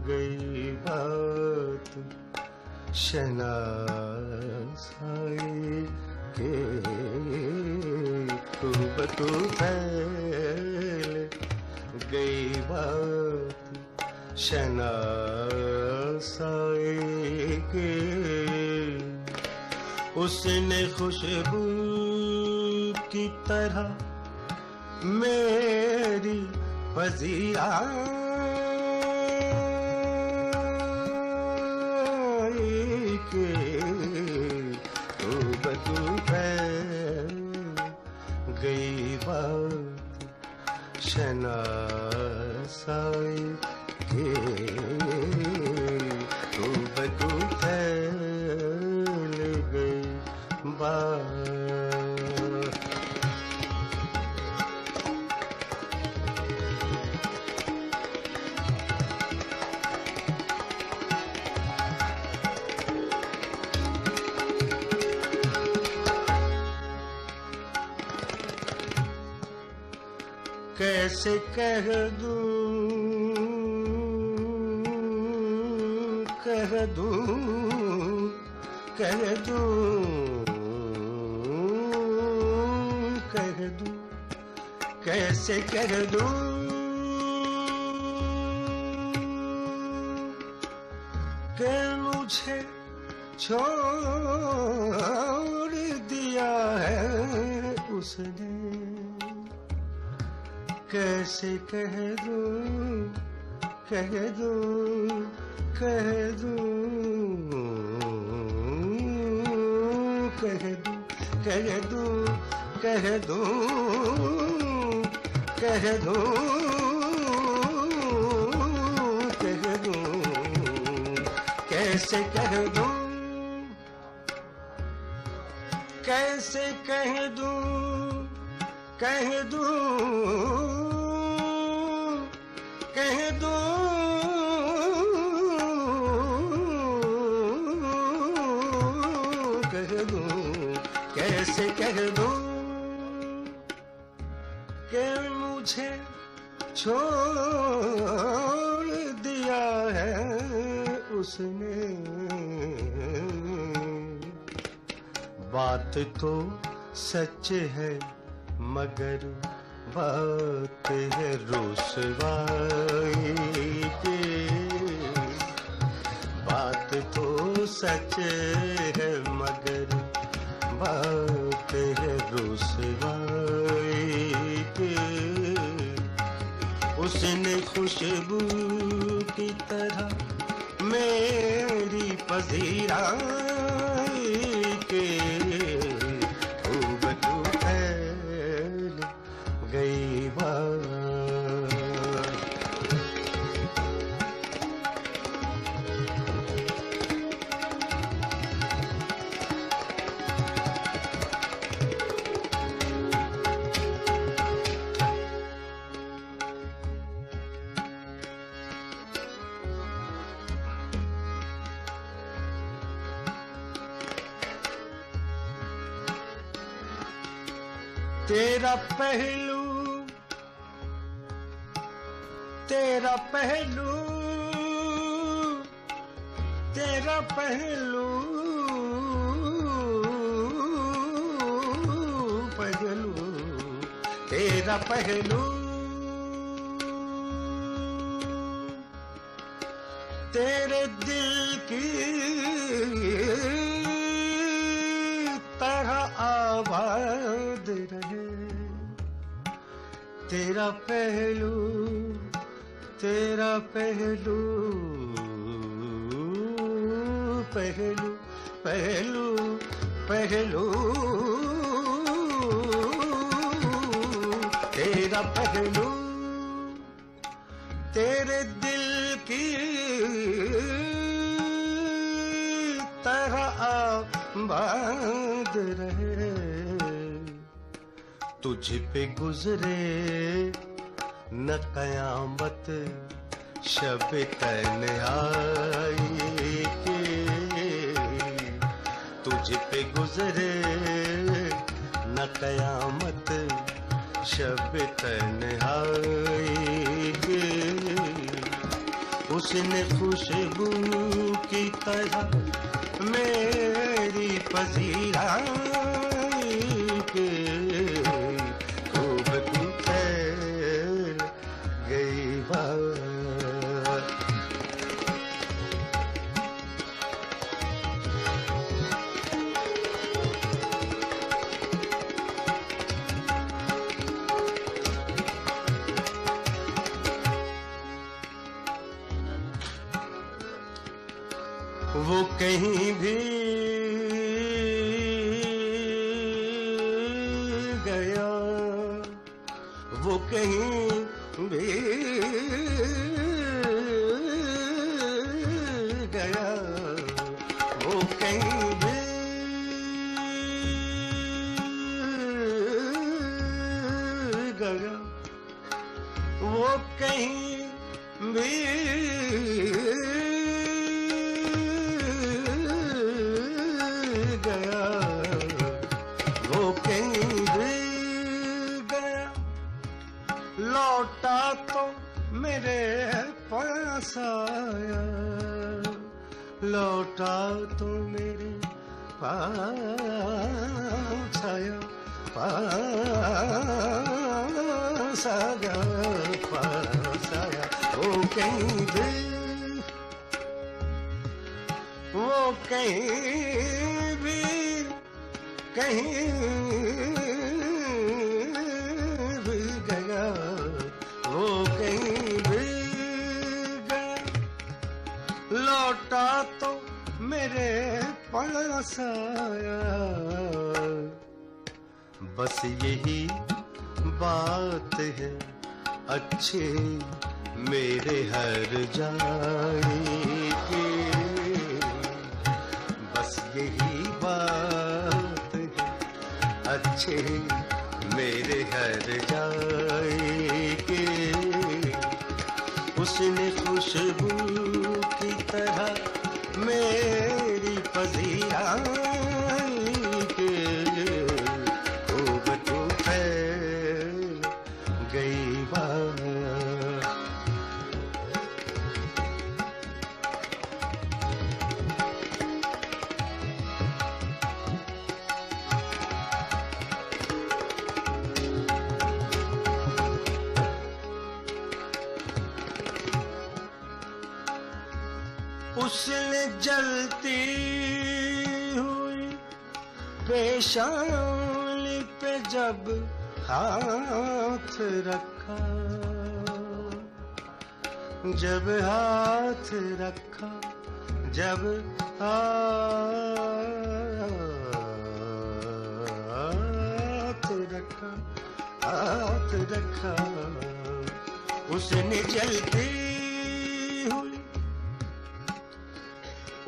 गई बात, शनासाई के खूब फैल गई बात, शनासाई के उसने खुशबू की तरह मेरी फजिया के बतू गई बात, शनासाई के बतू गई बात। कैसे कह दूं, कह दूं, कह दूं, कह दूं, कैसे कह दूं कि मुझे छोड़ दिया है उसने। कैसे कह दूं, कह दूं, कह दूं, कह दूं, कह दूं, कह दूं, कह दूं, कह दूं, कैसे कह दूं, कैसे कह दूं, कह दूं, कह दूं, कह दूं, कैसे कह दूं कि मुझे छोड़ दिया है उसने। बात तो सच है मगर बात है रुसवाई की। बात तो सच है मगर बात है रुसवाई की। उसने खुशबू की तरह मेरी पजीराई के खूब तू फैल गई बात। तेरा पहलू, तेरा पहलू, तेरा पहलू, पहलू, तेरा पहलू, तेरे दिल की तरह आबाद रहे। तेरा पहलू, तेरा पहलू, पहलू, पहलू, पहलू, तेरा पहलू, तेरे दिल की तरह आबाद रहे। तुझ पे गुजरे न कयामत शब तन्हाई के। तुझ पे गुजरे न कयामत शब तन्हाई के। उसने खुशबू की तरह मेरी पजीराई के खूब तू फैल गई बात। वो कहीं भी गया, वो कहीं भी गया, वो कहीं भी गया, वो कहीं भी गया, वो कहीं भी गया, लौट लौटा तो मेरे पास आया, पास आया, पास आया। वो कहीं भी, वो कहीं भी, कहीं भी गया, वो कहीं भी गया, लौटा तो मेरे पास आया। बस यही बात है अच्छे मेरे हर जाए के, बस यही बात है अच्छे मेरे हर जाए के। उसने खुशबू की तरह मेरी पजियाई के खूब तो फैल गई बात। उसने जलती हुई पेशानी पे जब हाथ रखा, जब हाथ रखा, जब हाथ रखा, हाथ रखा, उसने जलती हुई,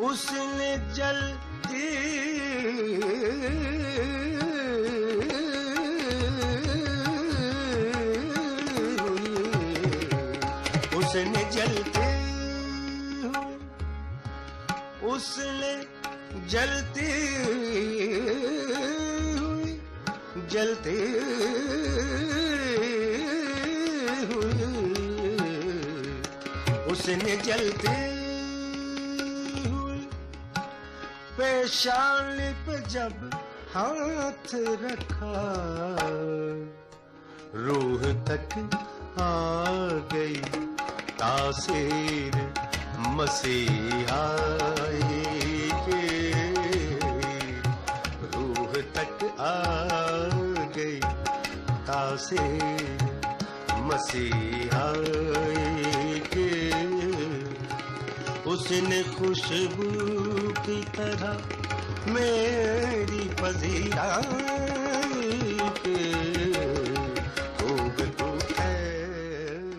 उसने जलती हुई, उसने जलती हुई, उसने जलती हुई, जलती हुई, उसने जलती पेशानी पे जब हाथ रखा, रूह तक आ गई तासीर मसीहा के, रूह तक आ गई तासीर मसीहा के। उसने खुशबू की तरह मेरी पजियाई के खूब तो फैल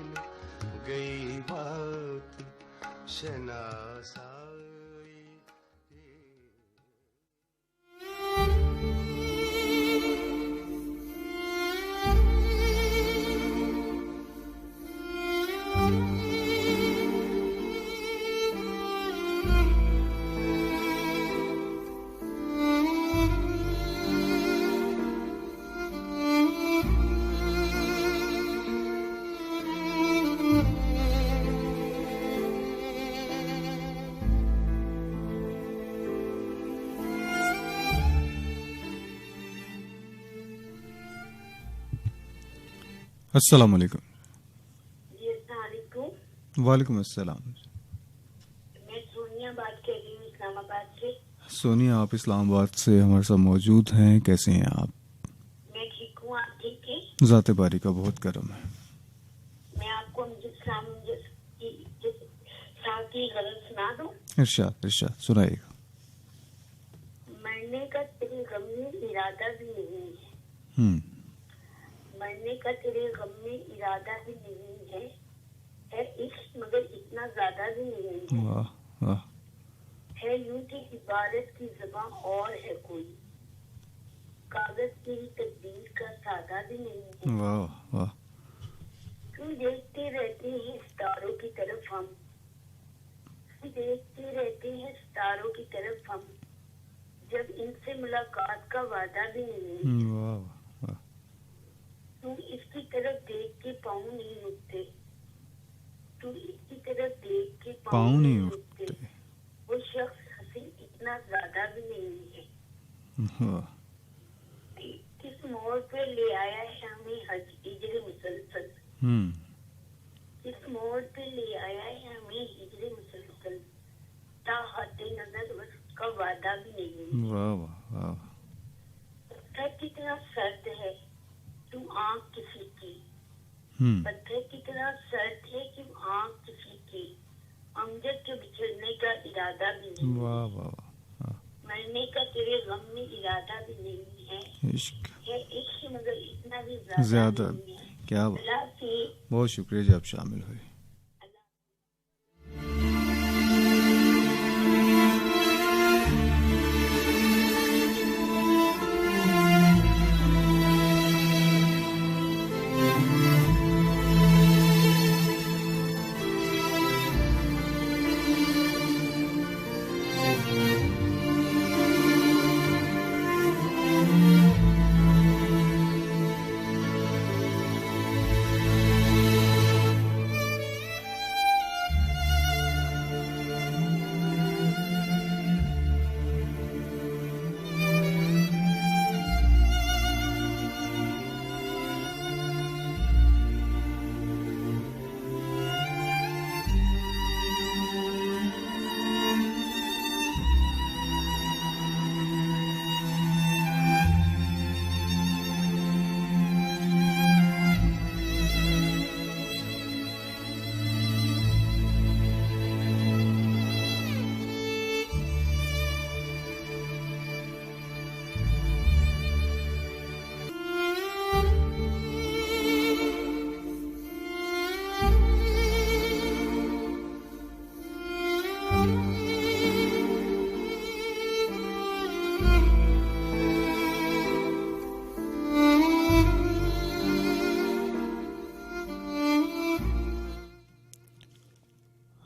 गई बात शनासाई। अस्सलाम वालेकुम। जी अस्सलाम वालेकुम। वालेकुम अस्सलाम। मैं सोनिया बात कर रही हूँ इस्लामाबाद से। सोनिया, आप इस्लामाबाद से हमारे साथ मौजूद हैं, कैसे हैं आप? मैं ठीक हूँ, आप ठीक है? ज़ाते बारी का बहुत करम है। मैं आपको साथ की गजल सुना दूँ? इरशाद इरशाद सुनाइएगा। मरने का तेरे गम में इरादा भी नहीं है, मरने का तेरे गम में इरादा भी नहीं है इश्क मगर इतना ज्यादा भी नहीं है। वाह वाह। है यूं कि इबारत की ज़बां और है कोई, कागज की तकदीर का सादा भी नहीं है। वाह वाह। क्यों देखते रहते हैं सितारों की तरफ हम, देखते रहते हैं सितारों की तरफ हम, जब इनसे मुलाकात का वादा भी नहीं है। वाह वाह। तुम इसकी तरफ देख के पाँव नहीं उठते, तुम इसकी तरफ देख के पाँव नहीं उठते। वो शख्स हाँ, किस मोड़ पे ले आया है हमें हिजर मुसलसल, किस मोड़ पे ले आया है हमें हिजर मुसलसल, ताहते नजर उसका वादा भी नहीं। वाह वाह वाह। पत्थर कितना सर्द है तुम आँख किसी की, पत्थर कितना सर्द है कि आँख किसी की, अमजद के बिछड़ने का इरादा भी नहीं, वाह वाह वाह। मरने का तेरे गम में इरादा भी नहीं है, इश्क है इश्क मगर इतना भी ज्यादा ज्यादा। नहीं है। क्या बात। अल्लाह से बहुत शुक्रिया जी आप शामिल हुए।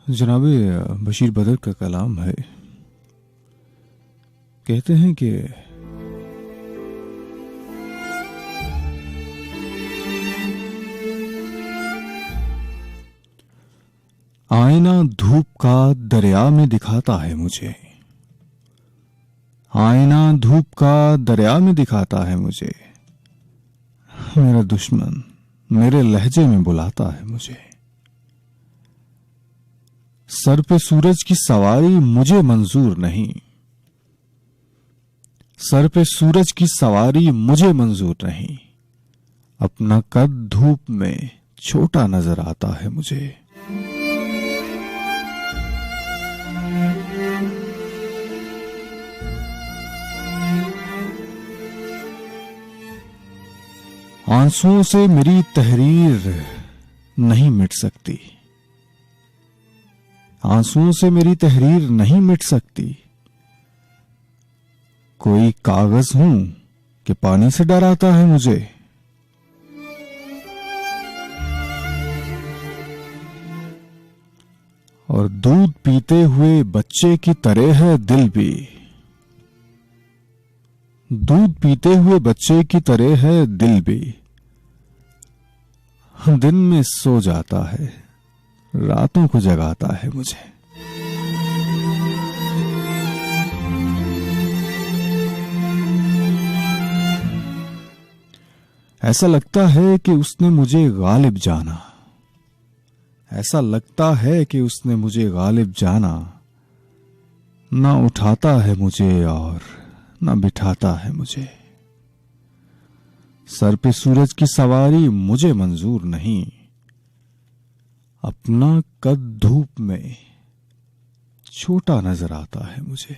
जनाब बशीर बदर का कलाम है। कहते हैं कि आईना धूप का दरिया में दिखाता है मुझे, आईना धूप का दरिया में दिखाता है मुझे, मेरा दुश्मन मेरे लहजे में बुलाता है मुझे। सर पे सूरज की सवारी मुझे मंजूर नहीं, सर पे सूरज की सवारी मुझे मंजूर नहीं, अपना कद धूप में छोटा नजर आता है मुझे। आंसुओं से मेरी तहरीर नहीं मिट सकती, आंसुओं से मेरी तहरीर नहीं मिट सकती, कोई कागज हूं कि पानी से डराता है मुझे। और दूध पीते हुए बच्चे की तरह है दिल भी, दूध पीते हुए बच्चे की तरह है दिल भी, दिन में सो जाता है रातों को जगाता है मुझे। ऐसा लगता है कि उसने मुझे गालिब जाना, ऐसा लगता है कि उसने मुझे गालिब जाना, ना उठाता है मुझे और ना बिठाता है मुझे। सर पे सूरज की सवारी मुझे मंजूर नहीं, अपना कद धूप में छोटा नजर आता है मुझे।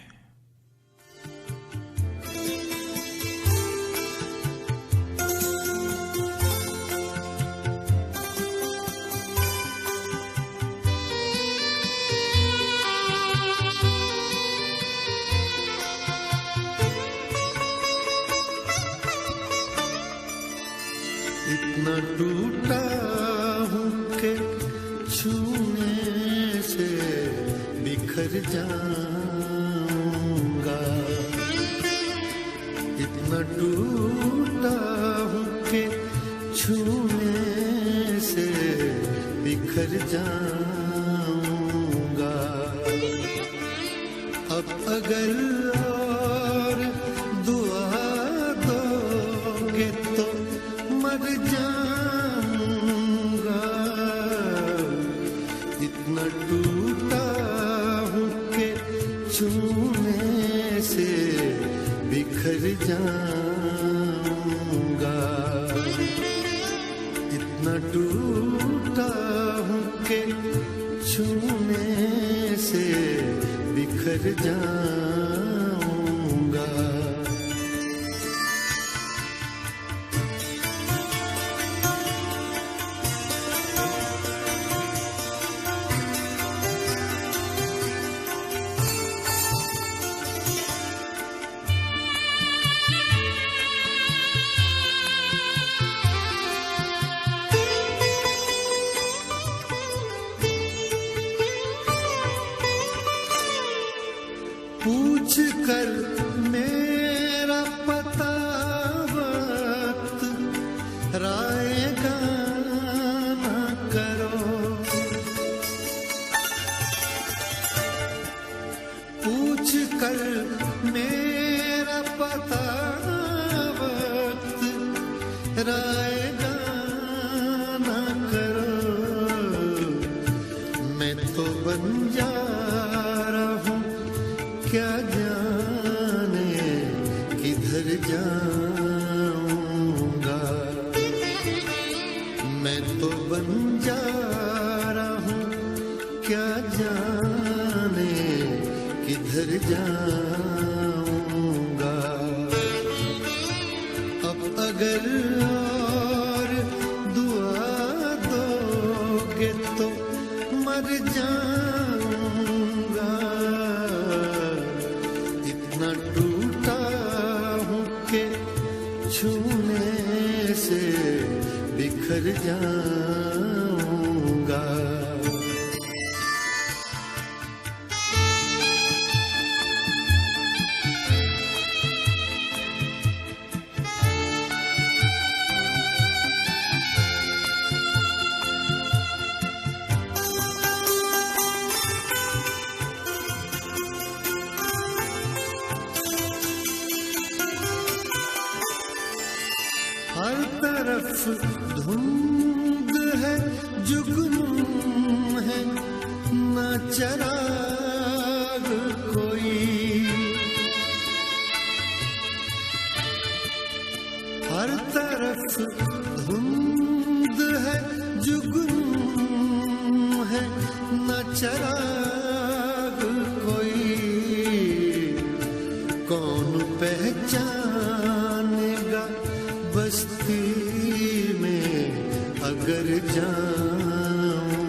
इतना टूटा हूँ कि छूने से बिखर जाऊंगा, इतना टूटा हूँ कि छूने से बिखर जाऊंगा। अब अगर और दुआ जाऊंगा, इतना टूटा हूँ कि छूने से बिखर जाऊंगा, इतना टूटा हूँ कि छूने से बिखर जाऊंगा। पूछ कर मेरा पता वक्त रायगा न करो, पूछ कर मेरा पता वक्त रायगा न करो, मैं तो बन जा क्या जाने किधर जाऊंगा, मैं तो बन जा रहा हूँ क्या जाने किधर जाऊंगा। अब अगर और दुआ दोगे तो मर जाऊंगा, इतना टूटा हूँ कि छूने से बिखर जाऊंगा। हर तरफ धुंध है, जुगनू है, न चराग कोई, हर तरफ धुंध है, जुगनू है, न चराग कोई, कौन पहचानेगा बस्ती में अगर जाऊंगा,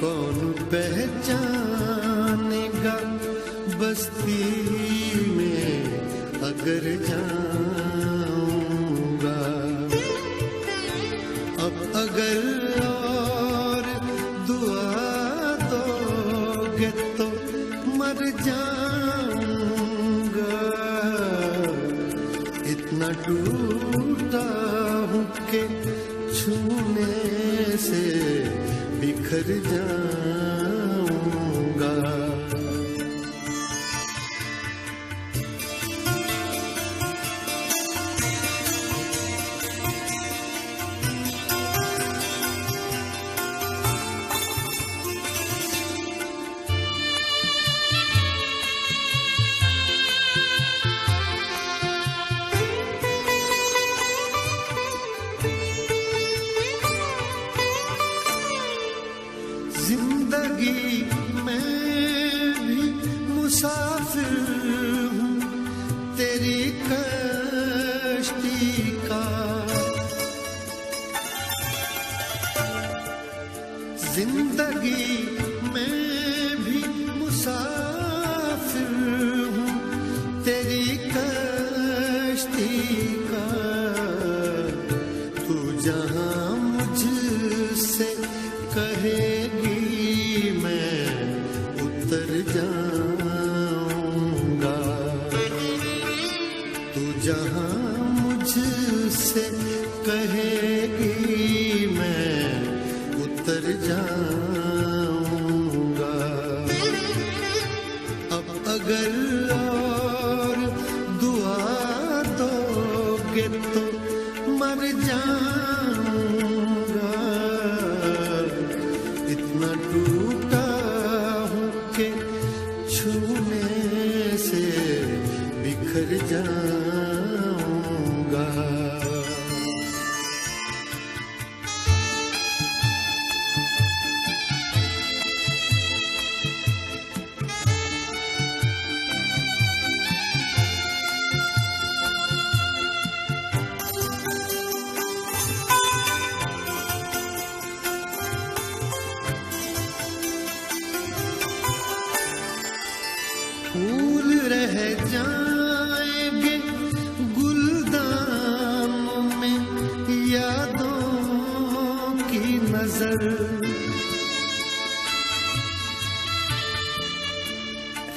कौन पहचानेगा बस्ती में अगर जाऊंगा। अब अगर और दुआ दोगे तो मर जाऊंगा, इतना टूटा हूँ कि छूने से बिखर जाऊंगा। जिंदगी में भी मुसाफिर हूँ तेरी कश्ती का, जिंदगी में भी मुसाफिर हूँ तेरी कश्ती का, तू जहाँ मुझसे कहेगी मैं उतर जाऊंगा, तू जहाँ मुझसे कहेगी मैं उतर जाऊंगा। अब अगर और दुआ दोगे तो फूल रह जाएंगे गुलदानों में यादों की नजर,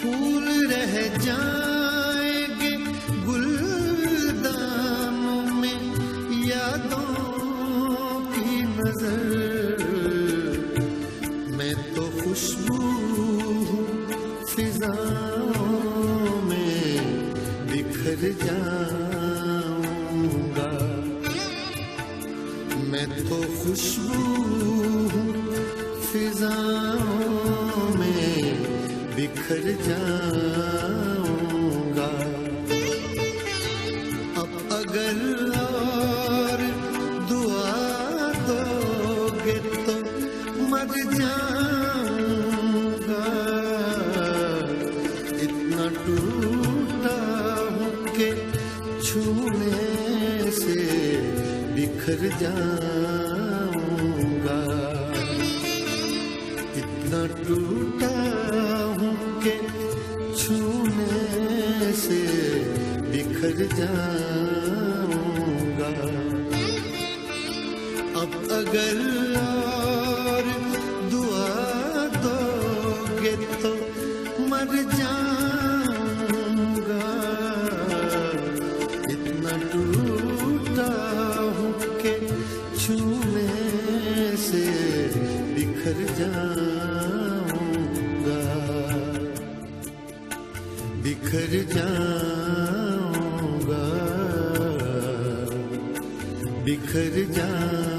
फूल रह जाएंगे गुलदानों में यादों की नजर। मैं तो खुशबू हूँ फिजाओं में बिखर जाऊंगा, मैं तो खुशबू हूँ फिजाओं में बिखर जाऊंगा। अब अगर और दुआ दोगे तो मर जाऊंगा, इतना टूटा हूँ कि छूने से बिखर जाऊंगा, इतना टूटा हूँ कि छूने से बिखर जाऊंगा। अब अगर और दुआ दोगे तो मर जाऊंगा, इतना टूटा हूँ कि छूने से बिखर जाऊंगा, बिखर जाऊंगा, बिखर जाऊंगा।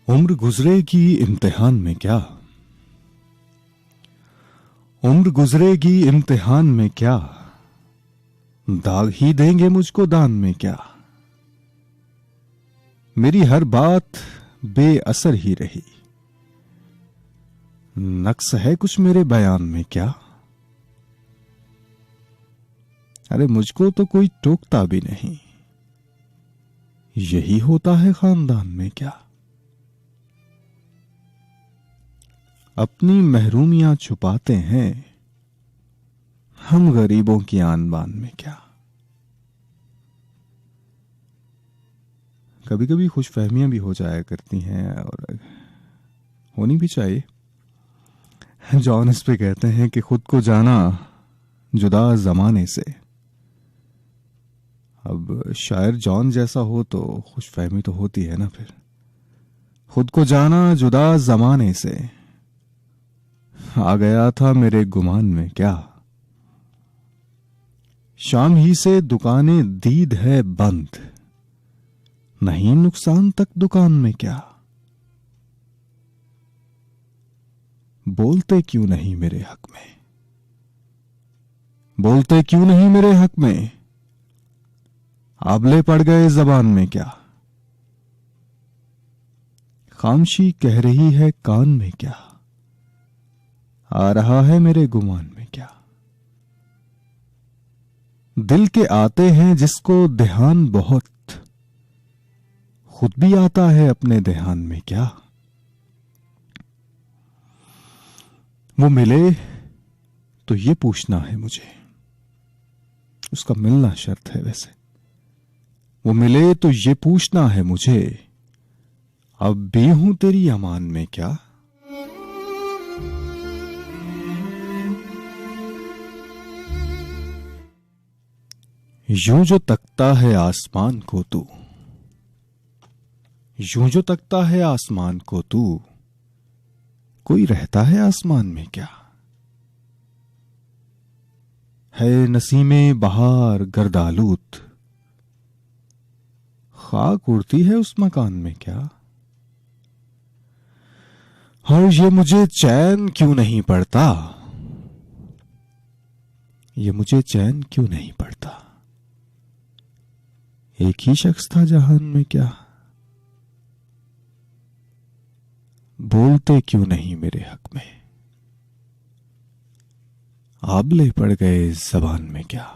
उम्र गुजरेगी इम्तिहान में क्या, उम्र गुजरेगी इम्तिहान में क्या, दाग ही देंगे मुझको दान में क्या। मेरी हर बात बेअसर ही रही, नक्स है कुछ मेरे बयान में क्या। अरे मुझको तो कोई टोकता भी नहीं, यही होता है खानदान में क्या। अपनी महरूमियां छुपाते हैं, हम गरीबों की आन बान में क्या। कभी कभी खुशफहमियां भी हो जाया करती हैं और होनी भी चाहिए। जॉन इस पे कहते हैं कि खुद को जाना जुदा जमाने से। अब शायर जॉन जैसा हो तो खुशफहमी तो होती है ना। फिर खुद को जाना जुदा जमाने से, आ गया था मेरे गुमान में क्या। शाम ही से दुकानें दीद है बंद, नहीं नुकसान तक दुकान में क्या। बोलते क्यों नहीं मेरे हक में, बोलते क्यों नहीं मेरे हक में, आबले पड़ गए जबान में क्या। खामशी कह रही है कान में क्या, आ रहा है मेरे गुमान में क्या। दिल के आते हैं जिसको ध्यान बहुत, खुद भी आता है अपने ध्यान में क्या। वो मिले तो ये पूछना है मुझे, उसका मिलना शर्त है वैसे। वो मिले तो ये पूछना है मुझे, अब भी हूं तेरी अमान में क्या। यूं जो तकता है आसमान को तू, यूं जो तकता है आसमान को तू, कोई रहता है आसमान में क्या। है नसीमे बहार गर्दालूत, खाक उड़ती है उस मकान में क्या। और ये मुझे चैन क्यों नहीं पड़ता, ये मुझे चैन क्यों नहीं पड़ता। एक ही शख्स था जहान में क्या। बोलते क्यों नहीं मेरे हक में, आबले पड़ गए जबान में क्या।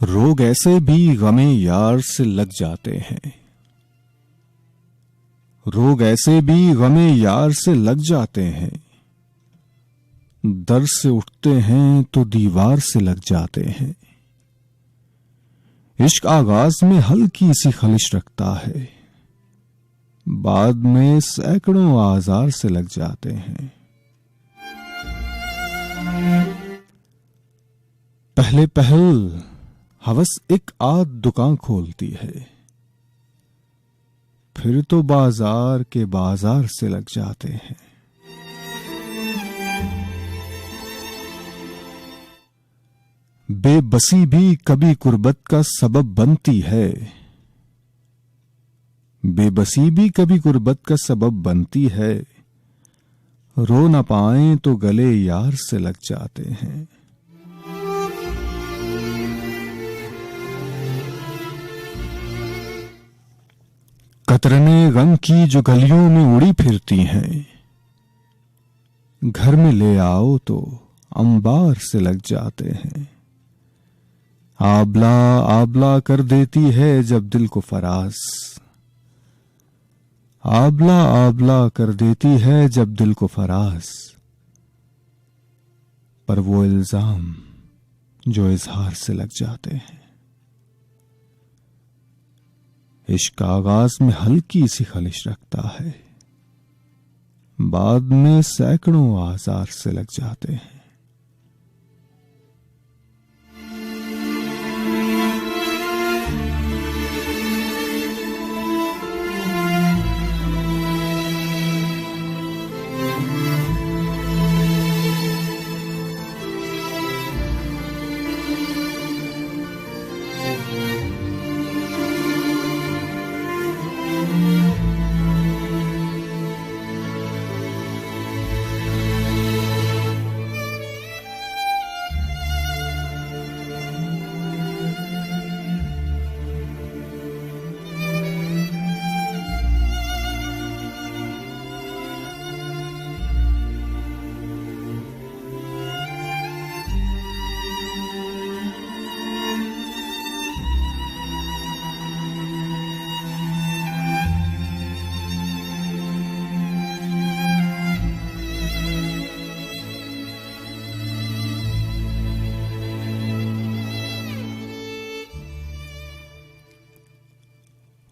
रोग ऐसे भी गमे यार से लग जाते हैं, रोग ऐसे भी गमे यार से लग जाते हैं, दर से उठते हैं तो दीवार से लग जाते हैं। इश्क आगाज में हल्की सी खलिश रखता है, बाद में सैकड़ों आजार से लग जाते हैं। पहले पहल हवस एक आध दुकान खोलती है, फिर तो बाजार के बाजार से लग जाते हैं। बेबसी भी कभी कुर्बत का सबब बनती है, बेबसी भी कभी कुर्बत का सबब बनती है, रो न पाए तो गले यार से लग जाते हैं। कतरने गम की जो गलियों में उड़ी फिरती हैं, घर में ले आओ तो अंबार से लग जाते हैं। आबला आबला कर देती है जब दिल को फरास, आबला आबला कर देती है जब दिल को फरास, पर वो इल्जाम जो इजहार से लग जाते हैं। इश्क आगाज में हल्की सी खलिश रखता है, बाद में सैकड़ों आजार से लग जाते हैं।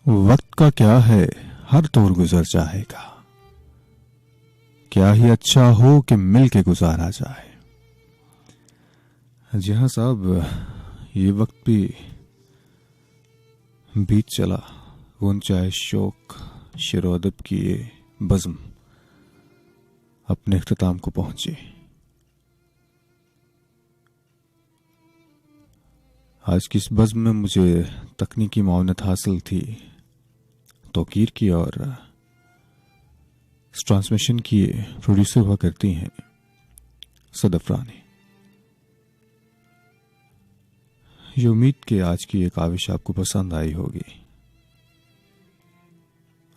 वक्त का क्या है हर दौर गुजर जाएगा, क्या ही अच्छा हो कि मिल के गुजारा जाए। जी हाँ साहब, ये वक्त भी बीत चला, गुंजाए शौक शेरो अदब की ये बज़्म अपने इख्तिताम को पहुंची। आज की इस बज़्म में मुझे तकनीकी मावनत हासिल थी तौकीर की, और इस ट्रांसमिशन की प्रोड्यूसर हुआ करती हैं सदफ रानी। ये उम्मीद कि आज की एक काविश आपको पसंद आई होगी।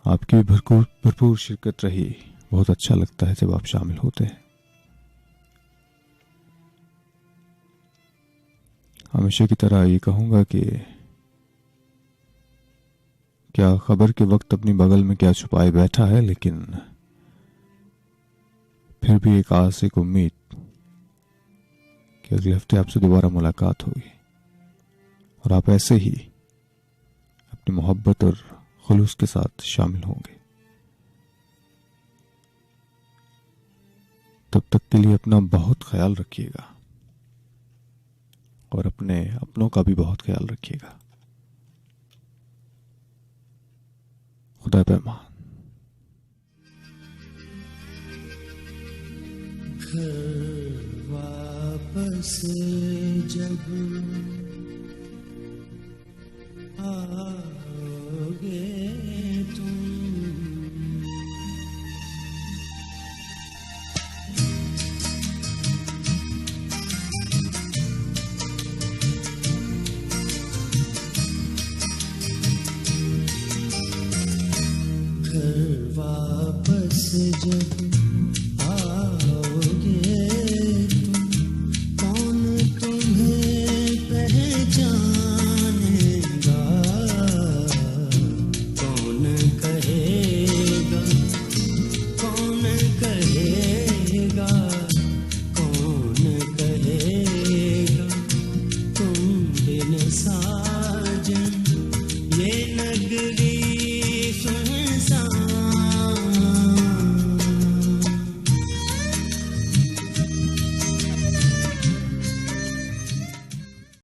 आपकी भी भरपूर शिरकत रही। बहुत अच्छा लगता है जब आप शामिल होते हैं। हमेशा की तरह ये कहूंगा कि क्या खबर के वक्त अपनी बगल में क्या छुपाए बैठा है, लेकिन फिर भी एक आस, एक उम्मीद कि अगले हफ्ते आपसे दोबारा मुलाकात होगी और आप ऐसे ही अपनी मोहब्बत और खुलूस के साथ शामिल होंगे। तब तक के लिए अपना बहुत ख्याल रखिएगा और अपने अपनों का भी बहुत ख्याल रखिएगा। खुदा पैमान। घर वापस जब आओगे तुम, घर वापस जब आओगे तुम, कौन तुम्हें पहचान कहेगा, कौन कहेगा तुम बिन साजन ये नगरी